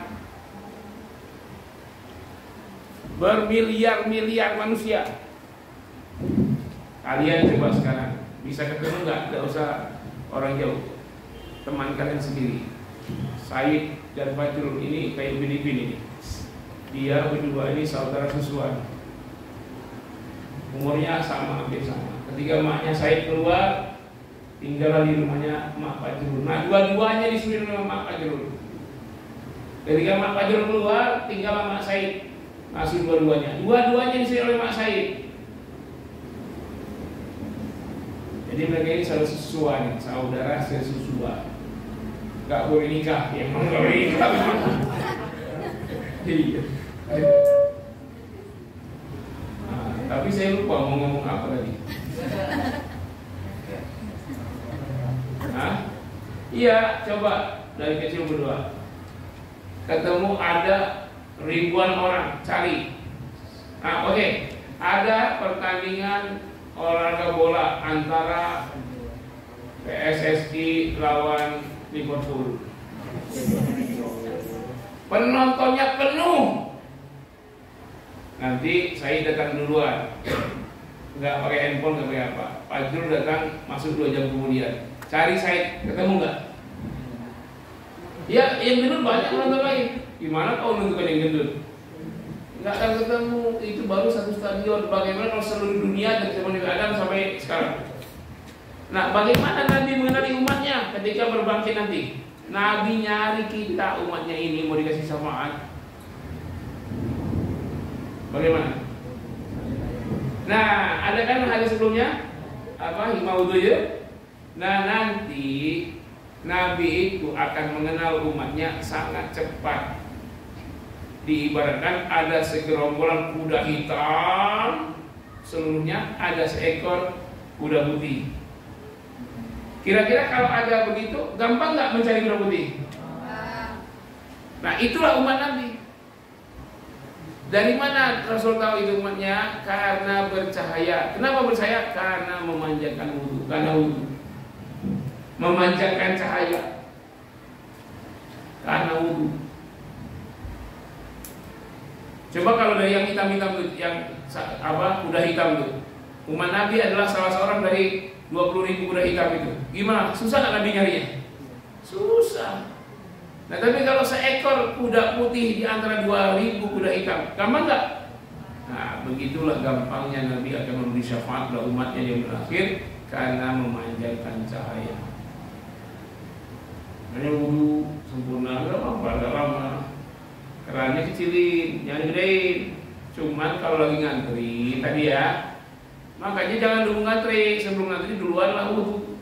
bermiliar-miliar manusia. Kalian coba sekarang bisa ketemu nggak? Nggak usah orang jauh, teman kalian sendiri. Said dan Fajrul ini kayak Upin-Ipin ini. Dia berdua ini saudara susuan. Umurnya sama, hampir sama. Ketika emaknya Said keluar, tinggal di rumahnya Mak Fajrul. Nah, dua-duanya disuruh sama Mak Fajrul. Ketika Mak Fajrul keluar, tinggal sama Mak Said. Masih dua-duanya. Dua-duanya disuruh oleh Mak Said. Jadi mereka ini saudara sesusuan. Gak boleh nikah, ya memang gak boleh nikah. Iya. Tapi saya lupa mau ngomong apa tadi. Iya, coba dari kecil berdua. Ketemu ada ribuan orang, cari. Oke. Ada pertandingan olahraga bola antara PSSI lawan Liverpool. Penontonnya penuh. Nanti saya datang duluan, nggak pakai handphone, nggak pakai apa. Fajrul datang masuk 2 jam kemudian. Cari saya, ketemu nggak? Ya, yang gendut banyak penonton lain. Gimana kau menentukan yang gendut? Nggak akan ketemu. Itu baru satu stadion. Bagaimana kalau seluruh dunia dari zaman Nabi Adam sampai sekarang? Nah, bagaimana Nabi mengenali umatnya ketika berbangkit nanti? Nabi nyari kita umatnya ini mau dikasih syafaat. Bagaimana? Nah, ada kan hadis sebelumnya apa hikmah wudu ya? Nah, nanti Nabi itu akan mengenal umatnya sangat cepat. Diibaratkan ada segerombolan kuda hitam, seluruhnya ada seekor kuda putih. Kira-kira kalau ada begitu, gampang nggak mencari kuda putih? Nah, itulah umat Nabi. Dari mana Rasul tahu itu umatnya? Karena bercahaya. Kenapa bercahaya? Karena memanjatkan wudu. Karena wudu. memanjangkan cahaya karena wudu. Coba kalau dari yang hitam-hitam tuh, yang kuda hitam tuh, umat Nabi adalah salah seorang dari 20.000 kuda hitam itu. Gimana? Susah nggak Nabi nyarinya? Susah. Nah tapi kalau seekor kuda putih di antara 2.000 kuda hitam, gampang nggak? Nah begitulah gampangnya Nabi akan memberi syafaat kepada umatnya yang berakhir karena memanjangkan cahaya. Hanya wudu sempurna, nggak apa-apa, nggak lama. Kerannya kecilin, jangan gedein. Cuman kalau lagi ngantri tadi ya, makanya jangan dulu ngantri, sebelum ngantri duluan lah wudu.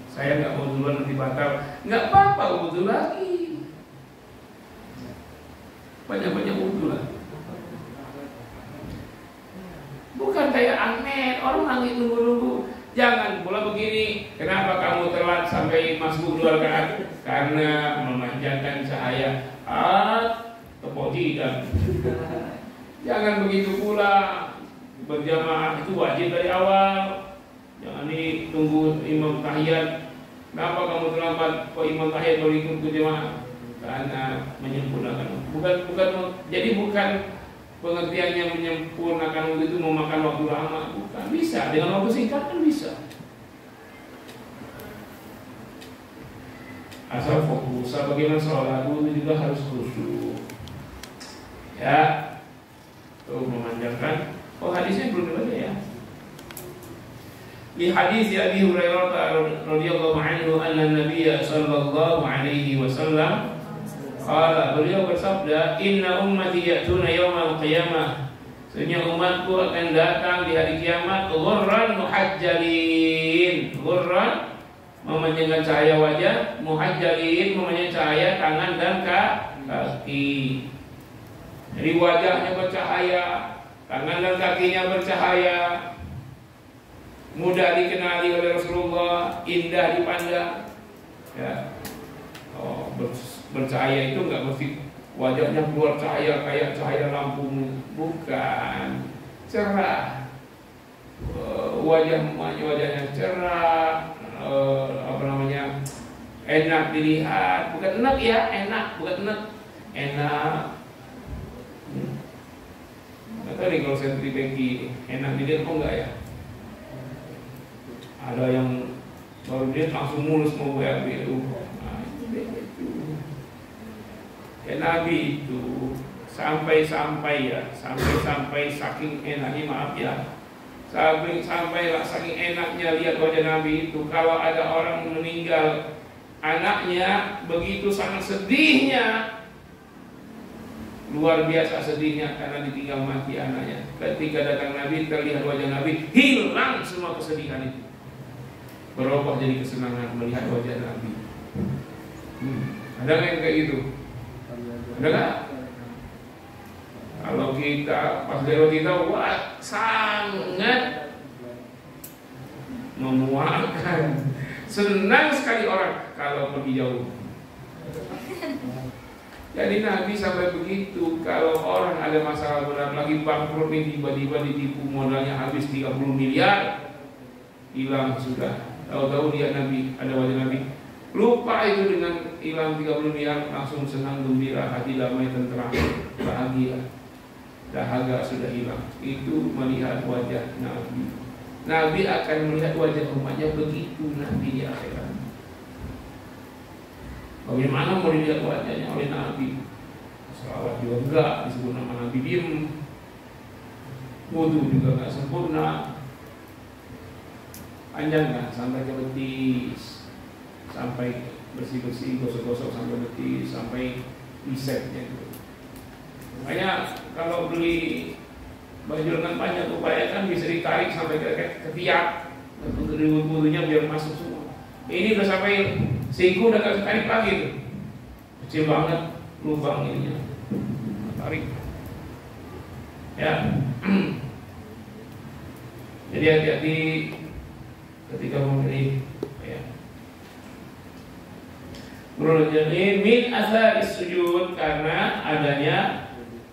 Saya nggak mau duluan nanti batal, nggak apa-apa wudu lagi. Banyak-banyak wudu lah. Bukan kayak Ahmed, orang nangis nunggu-nunggu. Jangan pula begini, kenapa kamu telat sampai masuk 2 rakaat? Karena memanjangkan cahaya. Tepuk tidak. Jangan begitu pula. Berjamaah itu wajib dari awal. Jangan ditunggu imam tahiyat. Kenapa kamu terlambat? Kok imam tahiyat baru ikut ke jamaah? Karena menyempurnakan. Jadi bukan pengertiannya menyempurnakan waktu itu memakan waktu lama. Bukan, bisa dengan waktu singkat kan bisa. Asal fokus, bagaimana sholat itu juga harus khusyuk. Ya, tuh memanjangkan. Oh hadisnya belum dibaca ya. Di hadis Abi Hurairah radhiyallahu anhu anna Nabiy sallallahu alaihi wasallam qala, beliau bersabda, inna ummati ya'tuna yaumal qiyamah, sesungguhnya umatku akan datang di hari kiamat ghurran muhajjalin. Ghurran memanjangkan cahaya wajah, muhajjalin memanjangkan cahaya tangan dan kaki. Jadi wajahnya bercahaya, tangan dan kakinya bercahaya, mudah dikenali oleh Rasulullah, indah dipandang. Ya. Oh, bercahaya itu enggak mesti wajahnya keluar cahaya kayak cahaya lampu, bukan. Cerah. Wajahnya cerah, enak dilihat, bukan enak ya, enak, bukan enak. Nggak tahu nih kalau sentri bengki enak dilihat kok enggak ya? Ada yang baru dia langsung mulus mau WRB. Nah, itu. Ya Nabi itu sampai saking enaknya, maaf ya, saking enaknya lihat wajah Nabi itu. Kalau ada orang meninggal anaknya, begitu sangat sedihnya, luar biasa sedihnya karena ditinggal mati anaknya. Ketika datang Nabi, terlihat wajah Nabi, hilang semua kesedihan itu, berubah jadi kesenangan melihat wajah Nabi. Ada nggak yang kayak gitu? Ada nggak? Kalau kita pas lewat kita, wah sangat memuaskan, senang sekali orang kalau pergi jauh. Jadi Nabi sampai begitu, kalau orang ada masalah berat lagi bangkrut nih, tiba-tiba ditipu modalnya habis 30 miliar, hilang sudah. Tahu-tahu dia Nabi, ada wajah Nabi, lupa itu dengan hilang 30 miliar, langsung senang gembira, hati damai, tenteram, bahagia, dahaga sudah hilang. Itu melihat wajah Nabi. Nabi akan melihat wajah umatnya begitu nanti di akhirat. Bagaimana mau dilihat wajahnya oleh Nabi? Salawat juga enggak, disebut nama Nabi diem. Wudu juga enggak sempurna. Panjangkan sampai ke betis, sampai bersih-bersih, gosok-gosok sampai betis, sampai bicepnya itu. Makanya kalau beli baju lengan panjang, upayakan bisa ditarik sampai ke tiap untuk wudunya biar masuk semua. Ini udah sampai siku udah gak tarik lagi tuh, kecil banget lubang ininya, tarik ya. Jadi hati-hati ketika membeli ya. Jadi min asaris sujud, karena adanya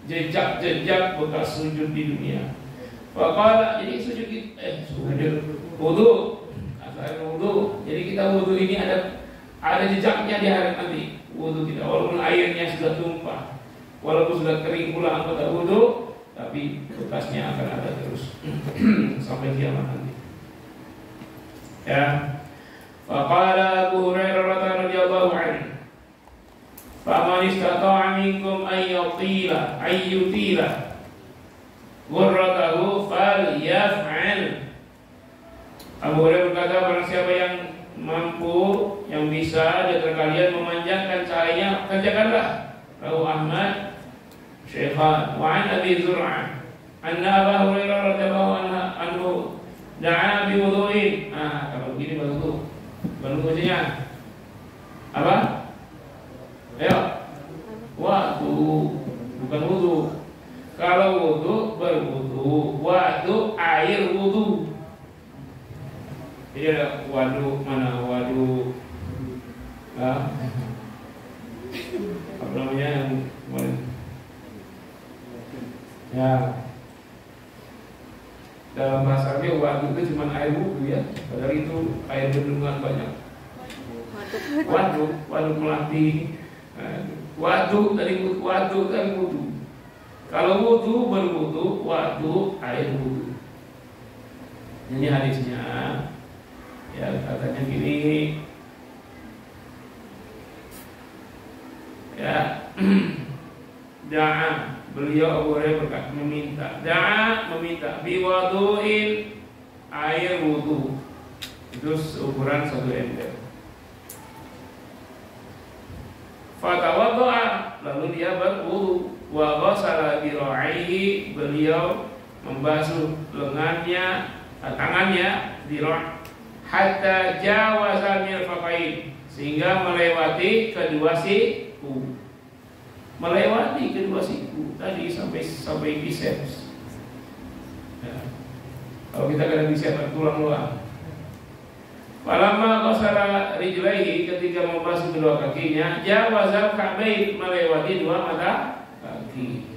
jejak-jejak bekas sujud di dunia. Faqala, jadi sujud wudu, asal wudu. Jadi kita wudhu ini ada jejaknya di hari nanti. Wudhu kita walaupun airnya sudah tumpah, walaupun sudah kering pula anggota wudhu, tapi bekasnya akan ada terus sampai kiamat nanti. Ya. Faqala Abu Hurairah radhiyallahu anhu, "Faman istata'a minkum an yutila ghurratahu falyaf'al." Abu Hurairah berkata, barang siapa yang mampu, yang bisa di antara kalian memanjangkan cahayanya, kerjakanlah. Rawahu Ahmad Syekhan wa an Abi Zur'ah anna Abu Hurairah radhiyallahu anhu da'a bi wudu'in. Kalau begini baru bacanya apa? Ayo. Waktu, bukan wudu. Kalau wudu berwudu, waktu air wudu. Jadi ada waduk, mana waduk apa namanya yang kemarin ya, dalam bahasa Arabnya waduk itu cuma air wudhu ya, padahal itu air bendungan banyak. Waduk melati, waduk dari wudhu. Kalau wudhu berwudhu, waduk air wudhu. Ini hadisnya. Ya, katanya gini. Ya. Da'a, beliau Abu Hurairah berkata meminta. Da'a meminta biwadu'in, air wudu. Itu ukuran 1 ember. Fatawaddo'a, lalu dia berwudu. Wa ghasala dira'aihi, beliau membasuh lengannya, tangannya, dira' hatta jawaza mirfaqain, sehingga melewati kedua siku. Melewati kedua siku tadi sampai biceps. Ya. Kalau kita kadang biceps tulang. Falamma qasara rijlaihi, ketika membasuh kedua kakinya, jawaza ka'bain, melewati dua mata kaki.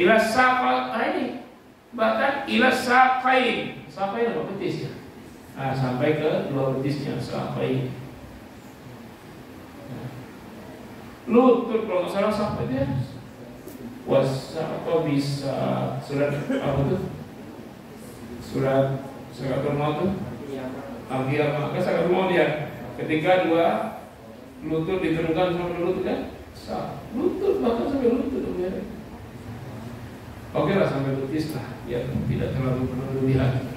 Ila saqain, bahkan ila saqain. Saqain apa betis ya? Sampai ke dua betisnya sampai lutut, kalau nggak salah sampai dia atau bisa surat apa tuh, surat maut tuh Al-Qiyamah, maka sangat maut dia ketika dua lutut diturunkan sampai lutut kan, lutut bahkan sampai lutut ya. Oke lah sampai betis lah, ya tidak terlalu berlebihan.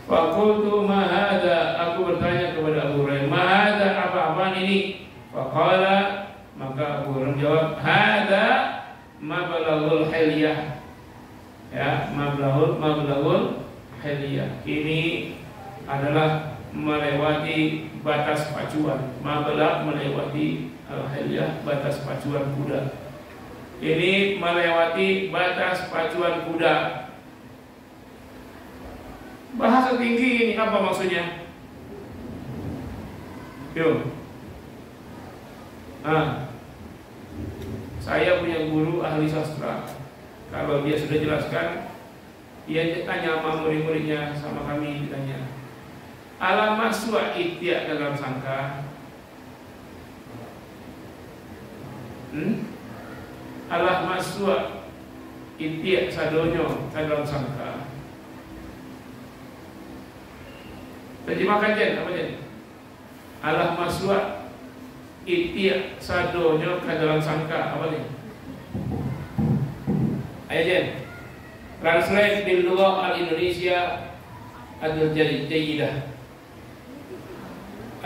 Faqultu ma hadza, aku bertanya kepada Abu Hurairah, ma hadza, apa-apaan ini? Faqala, maka Abu Hurairah jawab, hadza mablaghul hilyah. Ya, mablaghul hilyah. Ini adalah melewati batas pacuan. Mablagh melewati al-hilyah, batas pacuan kuda. Ini melewati batas pacuan kuda. Bahasa tinggi ini apa maksudnya? Yuk. Saya punya guru ahli sastra. Kalau dia sudah jelaskan, dia tanya sama murid-muridnya, sama kami ditanya, alamat su'a itya dalam sangka. Alamat su'a itya sadonyo dalam sangka. Terjemahkan Jen, apa Jen? Allah maswa itiak sadonyo ke dalam sangka, apa nih? Ayo Jen, translate bil lughah al-Indonesia adil jadi jayidah.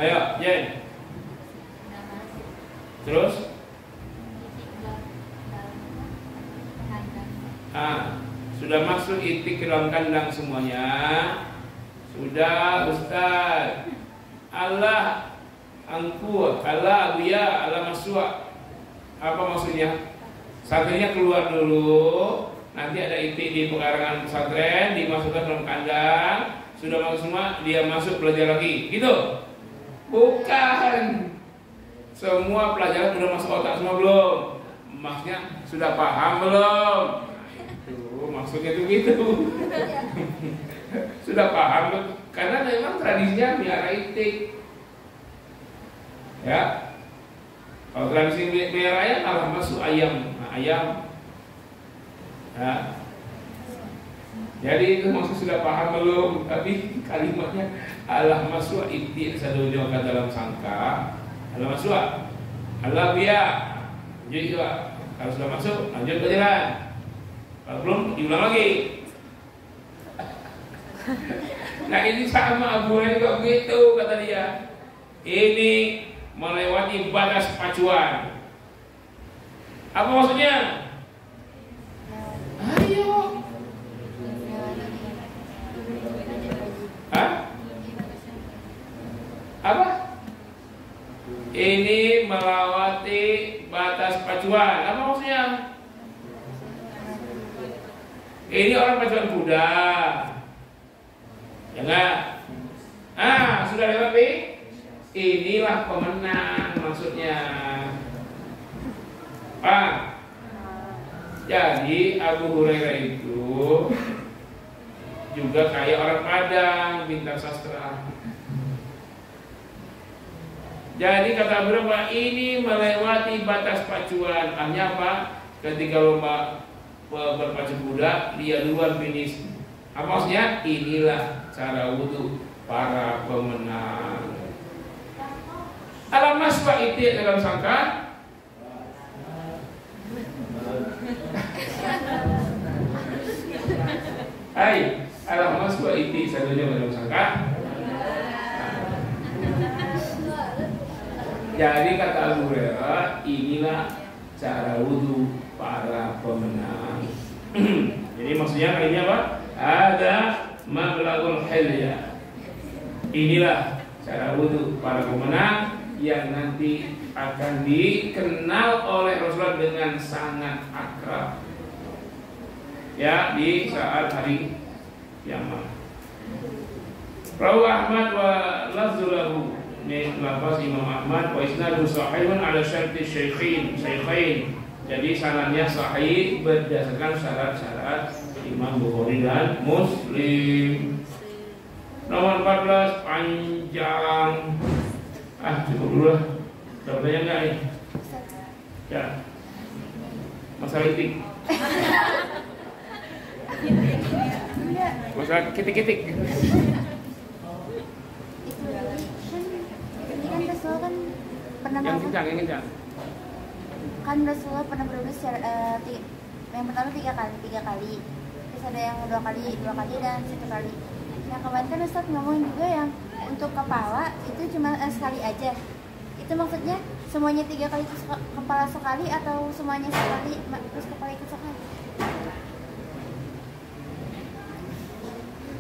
Ayo Jen. Terus? Sudah masuk itik ke dalam kandang semuanya. Sudah Ustaz. Allah angku, Allah abuya, Allah masuk. Apa maksudnya? Santrinya keluar dulu, nanti ada itik di pekarangan pesantren, dimasukkan dalam kandang. Sudah masuk semua, dia masuk belajar lagi. Gitu? Bukan. Semua pelajaran sudah masuk otak semua belum? Maksudnya sudah paham belum? Itu maksudnya itu gitu. Sudah paham belum? Karena memang tradisinya miara itik. Ya. Kalau tradisi miara ayam alah masuk ayam. Nah, ayam. Ya. Jadi itu maksud sudah paham belum? Tapi kalimatnya alah masuk itik sadonya dalam sangka. Alah masuk. Alah biya. Jadi kalau sudah masuk lanjut ke jalan. Kalau belum diulang lagi. Nah ini sama Abu Hurairah juga begitu kata dia. Ini melewati batas pacuan. Apa maksudnya? Ayo. Hah? Apa? Ini melewati batas pacuan. Apa maksudnya? Ini orang pacuan kuda. Ya enggak? Sudah lewat nih. Inilah pemenang maksudnya. Pak. Jadi Abu Hurairah itu juga kayak orang Padang, bintang sastra. Jadi kata Abu Hurairah, ini melewati batas pacuan. Artinya apa? Ketika lomba berpacu kuda, dia duluan finish. Apa maksudnya? Inilah cara wudhu para pemenang. Alam masbah itu dalam sangka. Hai, alam masbah itu satunya dalam sangka. Jadi kata Abu Hurairah, inilah cara wudhu para pemenang. Jadi maksudnya kali ini apa? Ada mablagul hilya. Inilah cara wudhu para pemenang yang nanti akan dikenal oleh Rasulullah dengan sangat akrab. Ya, di saat hari kiamat. Rawi Ahmad wa lafzulahu min lafaz Imam Ahmad wa isnadu sahihun ala syarti syaikhain. Jadi sanadnya sahih berdasarkan syarat-syarat Imam Bukhari dan Muslim. Nomor 14 panjang. Cukup dulu lah. Ada pertanyaan enggak nih? Ya. Masalah itik. Masalah kitik-kitik. Kan Rasulullah kan pernah Yang kencang. Kan Rasulullah pernah berwudu yang pertama 3 kali. Terus ada yang 2 kali dan 1 kali. Yang kemarin kan Ustaz ngomongin juga yang untuk kepala itu cuma sekali aja. Itu maksudnya semuanya 3 kali terus kepala sekali atau semuanya sekali terus kepala ikut sekali?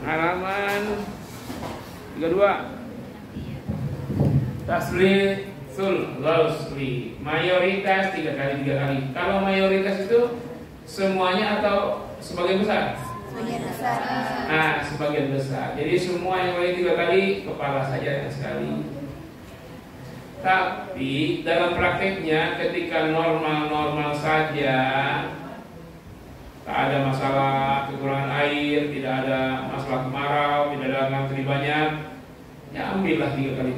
Halaman 32. Taslisul lausli. Mayoritas 3 kali. Kalau mayoritas itu semuanya atau sebagian besar? Sebagian besar. Sebagian besar. Jadi semua yang lain 3 kali, kepala saja yang sekali. Tapi dalam prakteknya ketika normal-normal saja, tak ada masalah kekurangan air, tidak ada masalah kemarau, tidak ada ngantri banyak, ya ambillah 3 kali.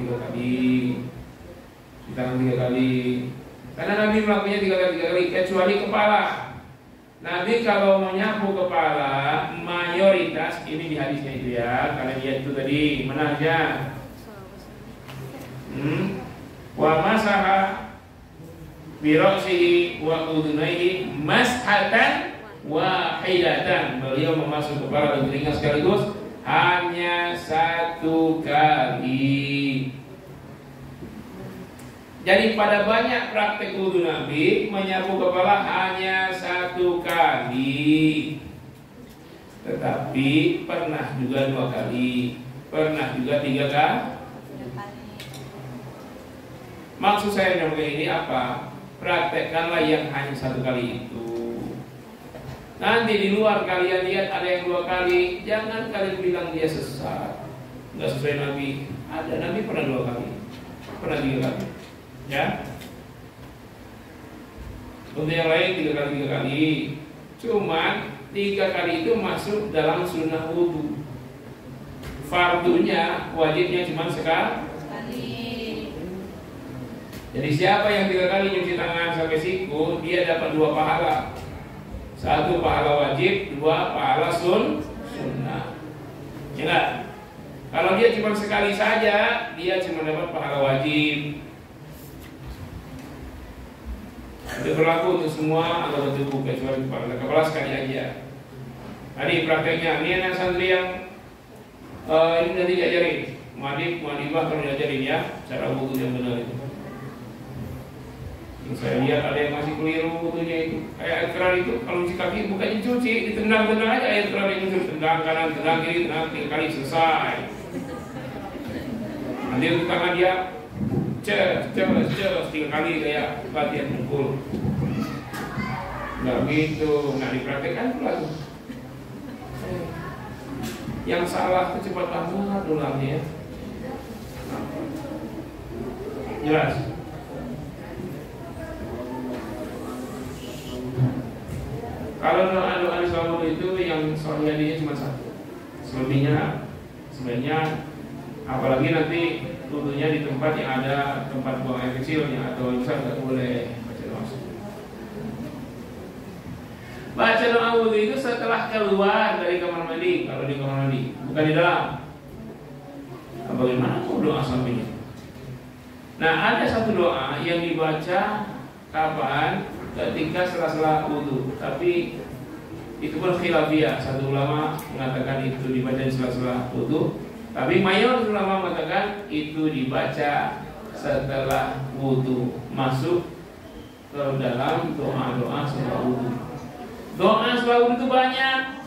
Kita 3 kali. Karena Nabi melakukannya 3 kali, kecuali kepala. Nabi kalau menyapu kepala mayoritas, ini di hadisnya itu ya, karena dia itu tadi menahnya. Wa masaha bi ra'sihi wa udhunayhi mashatan wahidatan. Beliau memasuk kepala dan telinga sekaligus hanya 1 kali. Jadi pada banyak praktek wudu Nabi menyapu kepala hanya 1 kali. Tetapi pernah juga 2 kali, pernah juga 3 kali. Maksud saya dengan ini apa? Praktekkanlah yang hanya 1 kali itu. Nanti di luar kalian lihat ada yang 2 kali, jangan kalian bilang dia sesat, nggak sesuai Nabi. Ada Nabi pernah 2 kali, pernah 3 kali. Ya. Untuk yang lain 3 kali. Cuman 3 kali itu masuk dalam sunnah wudu. fardunya, wajibnya cuma sekali. Jadi siapa yang 3 kali nyuci tangan sampai siku, dia dapat 2 pahala. 1 pahala wajib, 2 pahala sunnah. Ya enggak? Kalau dia cuma sekali saja, dia cuma dapat pahala wajib. Itu berlaku untuk semua anggota tubuh kecuali kepala sekali aja. Tadi prakteknya, ini anak santri yang ini nanti diajarin, muadibah kalau diajarin ya, cara wudu yang benar itu. Yang saya lihat ada yang masih keliru wudunya itu. Kayak air keran itu kalau cuci kaki bukannya cuci, ditendang-tendang aja air keran itu, tendang kanan, tendang kiri, tendang 3 kali selesai. Nanti untuk tangan dia Ces 3 kali kayak latihan pukul. Nggak gitu, nggak dipraktekkan pula tuh. Yang salah kecepatan banget ulangnya. Jelas. Kalau doa-doa di selama itu yang sahihnya cuma 1. Selebihnya sebenarnya apalagi nanti tentunya di tempat yang ada tempat buang air kecilnya atau besar nggak boleh baca doa. Baca doa wudu itu setelah keluar dari kamar mandi, kalau di kamar mandi, bukan di dalam. Nah, bagaimana kok doa sampingnya? Nah, ada satu doa yang dibaca kapan? Ketika sela-sela wudu, tapi itu pun khilafiyah. Satu ulama mengatakan itu dibaca di sela-sela wudu, tapi mayoritas ulama mengatakan itu dibaca setelah wudu, masuk ke dalam doa-doa setelah wudu. Doa setelah wudu itu banyak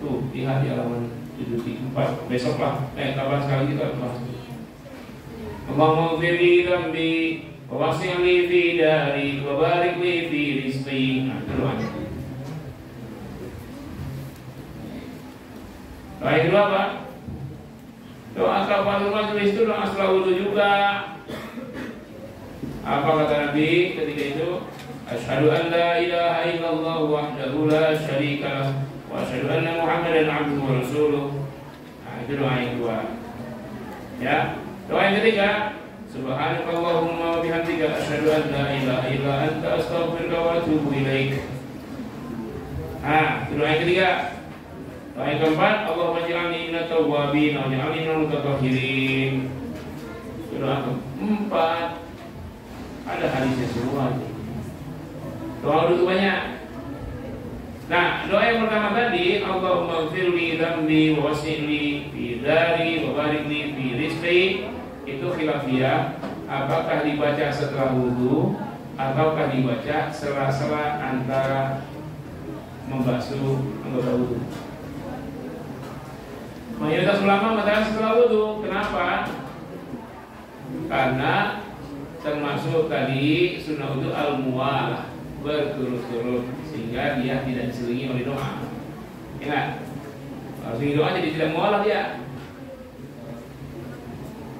tuh, lihat di halaman 74. Besoklah, kapan sekali kita bahas. Allahumma ghfirli dzambi wa wasi'li fi dari wa barik li fi rizqi. Nah, itu doanya. Doa yang kedua apa? Doa kafaratul majlis itu doa setelah wudu juga. Apa kata Nabi ketika itu? Asyhadu an la ilaha illallah wahdahu la syarika lah wa asyhadu anna Muhammadan abduhu wa rasuluh. Nah, itu doa yang kedua. Ya. Doa yang ketiga, subhanakallahumma wa bihamdika asyhadu an la ilaha illa anta astaghfiruka wa atubu ilaik. Nah, itu doa yang ketiga. Doa yang keempat, Allahumma ij'alni minat tawwabin wa ij'alni minal mutatahhirin. Doa keempat, ada hadisnya semua. Doa itu banyak. Nah, doa yang pertama tadi, Allahumma ighfirli dzambi wa wasi'li fi dari wa barik li fi rizqi, itu khilafiyah. Apakah dibaca setelah wudu ataukah dibaca sela-sela antara membasuh anggota wudu? Mayoritas ulama mengatakan setelah wudu. Kenapa? Karena termasuk tadi sunnah wudu al-muwalah, berturut-turut, sehingga dia tidak diselingi oleh doa. Ingat, kalau selingi doa jadi tidak muwalah dia.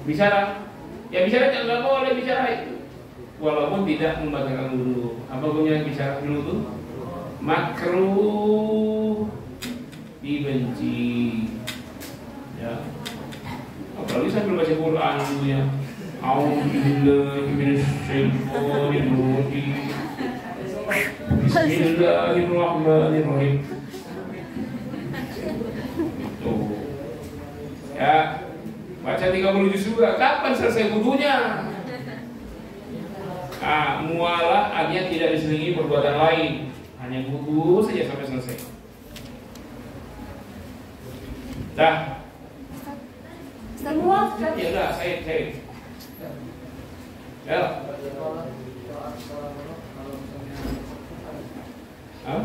Bicara, ya bicara nggak boleh bicara itu, walaupun tidak membatalkan wudu. Apa hukumnya bicara dulu tuh? Makruh, dibenci. Ya, apalagi sambil baca Quran dulunya. A'udzubillahi minasyaitonir rajim. Bismillahirrahmanirrahim. Tuh. Ya, baca 30 juz juga. Kapan selesai wudunya? Ah, mualah artinya tidak diselingi perbuatan lain, hanya wudu saja sampai selesai. Dah. Semua Ya udah, saya. Ya. Hah?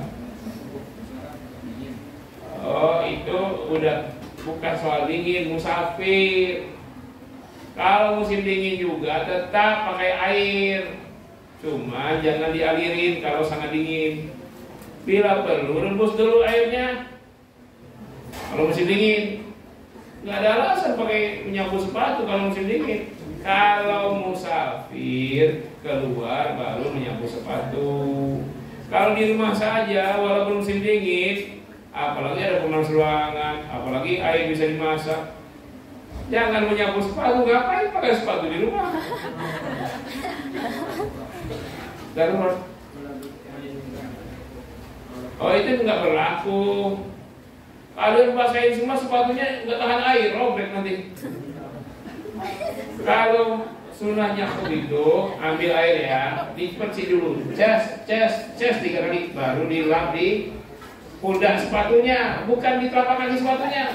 Oh, itu udah bukan soal dingin, musafir. Kalau musim dingin juga tetap pakai air, cuma jangan dialirin kalau sangat dingin. Bila perlu rebus dulu airnya. Kalau musim dingin, nggak ada alasan pakai menyapu sepatu kalau musim dingin. Kalau musafir keluar baru menyapu sepatu. Kalau di rumah saja walaupun musim dingin, apalagi ada pemanas ruangan, apalagi air bisa dimasak. Jangan menyapu sepatu, ngapain pakai sepatu di rumah? Darurat. Oh itu nggak berlaku. Kalau basahin semua sepatunya nggak tahan air, robek nanti. Kalau sunahnya begitu, ambil air ya, dipersih dulu, ces 3 kali, baru dilap di pundak sepatunya, bukan di telapak kaki sepatunya.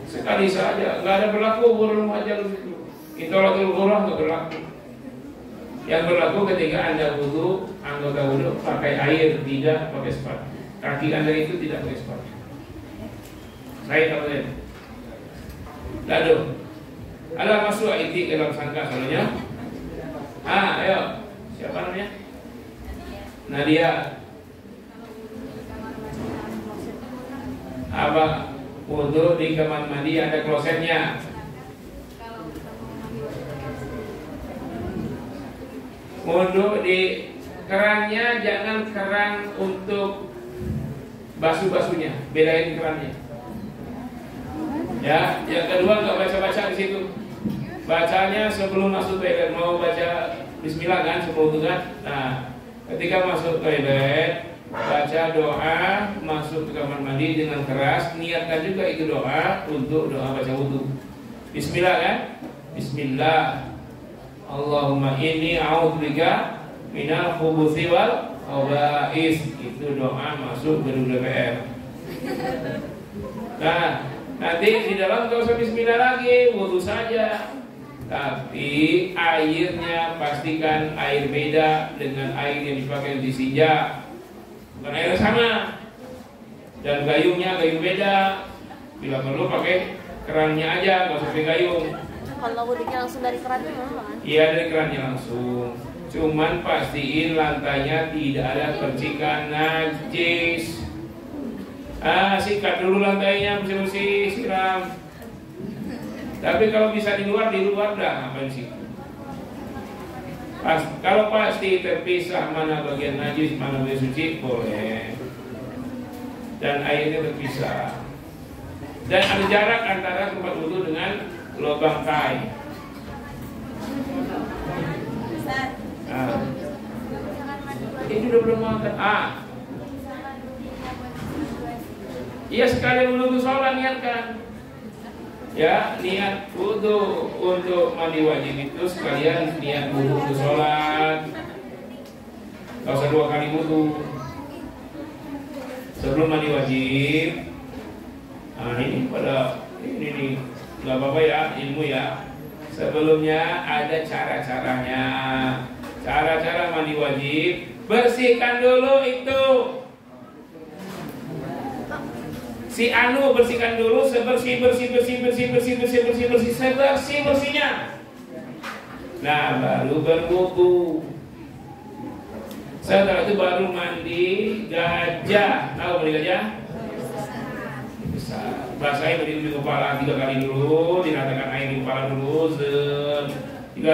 Sekali saja, nggak ada berlaku burung aja gitu. Itolatul ghurah nggak berlaku. Yang berlaku ketika Anda wudu, anggota wudu pakai air, tidak pakai sepatu. Kaki Anda itu tidak pakai sepatu. Saya tahu ya. Lalu ada masuk inti ke dalam sangka soalnya. Ayo. Siapa namanya? Nadia. Apa? Wudu di kamar mandi ada klosetnya. Wudu di kerannya jangan keran untuk basuh-basuhnya, bedain kerannya. Ya, yang kedua nggak baca-baca di situ. Bacanya sebelum masuk toilet, mau baca Bismillah kan sebelum itu kan. Nah, ketika masuk toilet, baca doa masuk ke kamar mandi dengan keras. Niatkan juga itu doa untuk doa baca wudu. Bismillah kan? Bismillah. Allahumma inni a'udzubika minal khubuthi wal khaba'is. Itu doa masuk gedung DPR. Nah, nanti di dalam gak usah bismillah lagi, wudu saja. Tapi airnya pastikan air beda dengan air yang dipakai di sinja. Bukan air sama. Dan gayungnya gayung beda. Bila perlu pakai kerannya aja, gak usah pakai gayung. Kalau wudunya langsung dari kerannya memang kan? Iya, dari kerannya langsung. Cuman pastiin lantainya tidak ada percikan najis. Sikat dulu lantainya, bersih-bersih, siram. Tapi kalau bisa di luar dah, ngapain sih? Kalau pasti terpisah mana bagian najis, mana bagian suci, boleh. Dan airnya terpisah. Dan ada jarak antara tempat wudu dengan lubang kai. Ini udah belum makan. Iya, sekali wudu sholat niatkan. Ya, niat wudu untuk mandi wajib itu sekalian niat wudu untuk sholat. Gak usah 2 kali wudu. Sebelum mandi wajib. Ini pada ini nih, nggak apa-apa ya, ilmu ya. Sebelumnya ada cara-caranya. Cara-cara mandi wajib. Bersihkan dulu itu. Si anu bersihkan dulu sebersih-bersihnya. Nah, baru berwudu. Setelah itu baru mandi gajah. Tahu mandi gajah? Besar. Basahin di kepala 3 kali dulu, diratakan air di kepala dulu, 3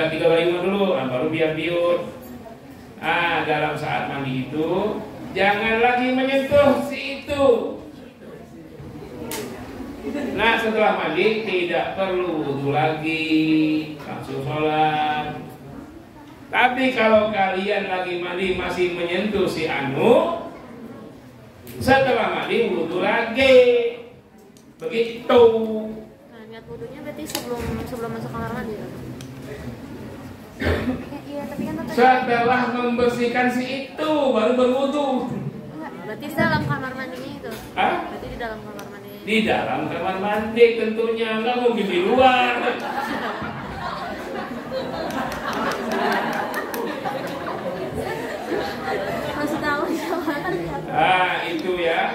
kali dulu, baru biar-biur. Dalam saat mandi itu jangan lagi menyentuh si itu. Nah, setelah mandi tidak perlu wudu lagi, langsung sholat. Tapi kalau kalian lagi mandi masih menyentuh si anu, setelah mandi wudu lagi. Begitu. Nah, niat wudunya berarti sebelum masuk kamar mandi ya? Iya, tapi kan setelah membersihkan si itu baru berwudu. Berarti dalam kamar mandinya itu? Berarti di dalam kamar mandi. Di dalam kamar mandi tentunya, nggak mungkin di luar. Masih tahu Itu ya.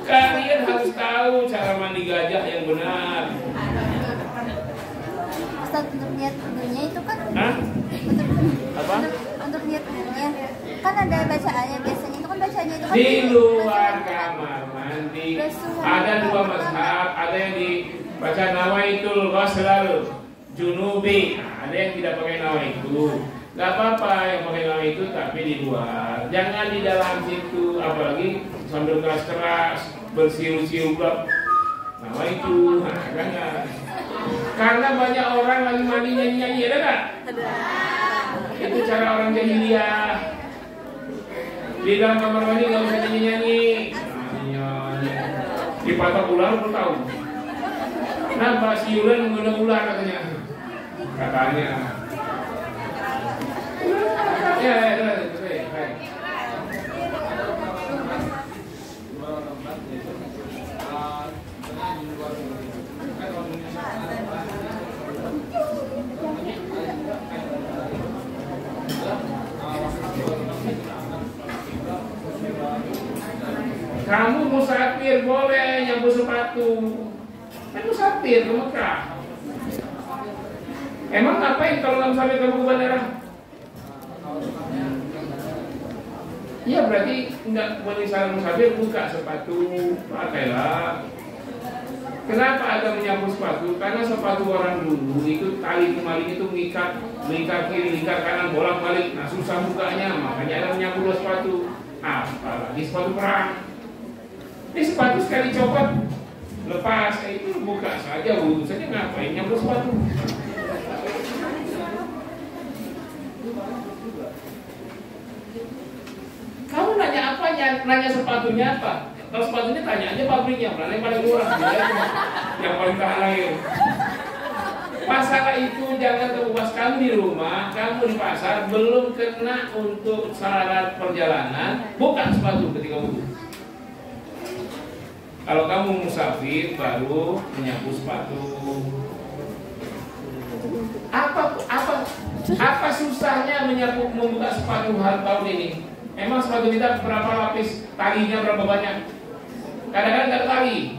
Kalian harus tahu cara mandi gajah yang benar. Ustaz, untuk niat wudunya itu kan Apa? Untuk niat wudunya kan ada bacaannya, biasanya itu kan bacaannya itu kan Di luar kamar mandi. Ada 2 mazhab, ada yang dibaca nawaitul ghusl junubi, ada yang tidak pakai nawaitu. nggak apa-apa yang pakai gelang itu, tapi di luar, jangan di dalam situ, apalagi sambil keras-keras bersiul-siul bab. Nah itu, jangan. Karena banyak orang lagi mandi nyanyi-nyanyi, ada nggak? Ada. Itu cara orang jahiliyah. Di dalam kamar mandi nggak usah nyanyi-nyanyi. Dipatok ular pun tahu. Nampak siulan menggoda ular katanya. Ya. Kamu musafir boleh nyapu sepatu. Kan musafir ke Mekah. Emang ngapain kalau nggak musafir kamu ke bandara? Iya berarti nggak boleh salah musafir, buka sepatu, pakailah. Kenapa ada menyapu sepatu? Karena sepatu orang dulu itu tali kemarin itu mengikat kiri, mengikat kanan, bolak-balik. Nah susah bukanya, makanya ada menyapu sepatu. Apalagi sepatu perang. Ini sepatu sekali copot, lepas, itu buka saja, urusannya ngapain nyapu sepatu? Kamu nanya apa? Nanya sepatunya apa? Kalau sepatunya tanya aja pabriknya, mana yang paling murah, yang paling tahan air. Masalah itu jangan terubah. Kamu di rumah, kamu di pasar, belum kena untuk syarat perjalanan, bukan sepatu ketika wudhu. Kalau kamu musafir baru menyapu sepatu. Apa susahnya membuka sepatu tahun ini? Emang sepatu kita berapa lapis? Talinya berapa banyak? Kadang-kadang nggak ada tali.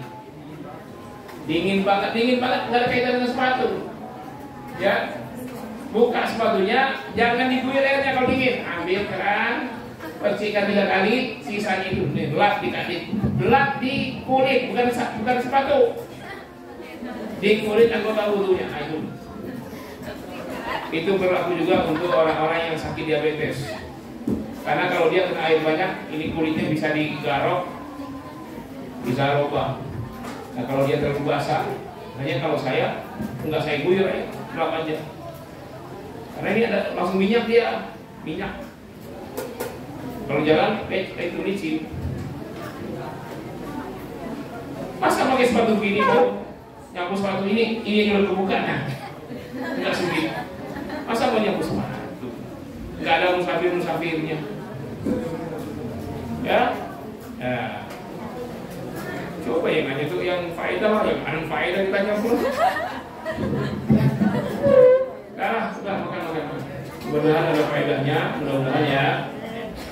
Dingin banget, nggak ada kaitan dengan sepatu. Ya, buka sepatunya, jangan diguyur airnya kalau dingin. Ambil keran, bersihkan 3 kali, sisanya itu belak di kulit, bukan sepatu. Di kulit anggota wudhunya. Itu berlaku juga untuk orang-orang yang sakit diabetes. Karena kalau dia kena air banyak, ini kulitnya bisa digarok, bisa robah. Nah kalau dia terlalu basah, hanya kalau saya nggak saya guyur ya, belak aja. Karena ini ada langsung minyak dia, minyak. Kalau jalan, itu licin. Masa pakai sepatu gini tuh, nyapu sepatu ini yang kebuka, nah, nggak sulit. Masa mau nyapu sepatu? Nggak ada musafirnya. Ya, coba yang nanya tuh yang faedah lah, yang aneh faedah kita nyapu. Sudah makan. Mudah-mudahan ada faedahnya, mudah-mudahan ya.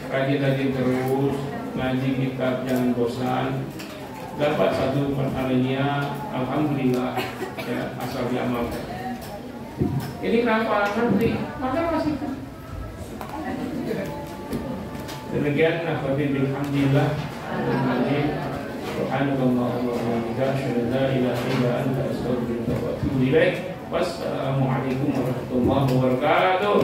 Rajin-rajin terus, ngaji kitab jangan bosan. Dapat satu perharinya, alhamdulillah ya, asal diamalkan. Ini kenapa nanti? Maka masih. Demikian akhwati bilhamdillah. Subhanallah wa bihamdihi, asyhadu an la ilaha illa anta, astaghfiruka wa atubu ilaik. Wassalamualaikum warahmatullahi wabarakatuh.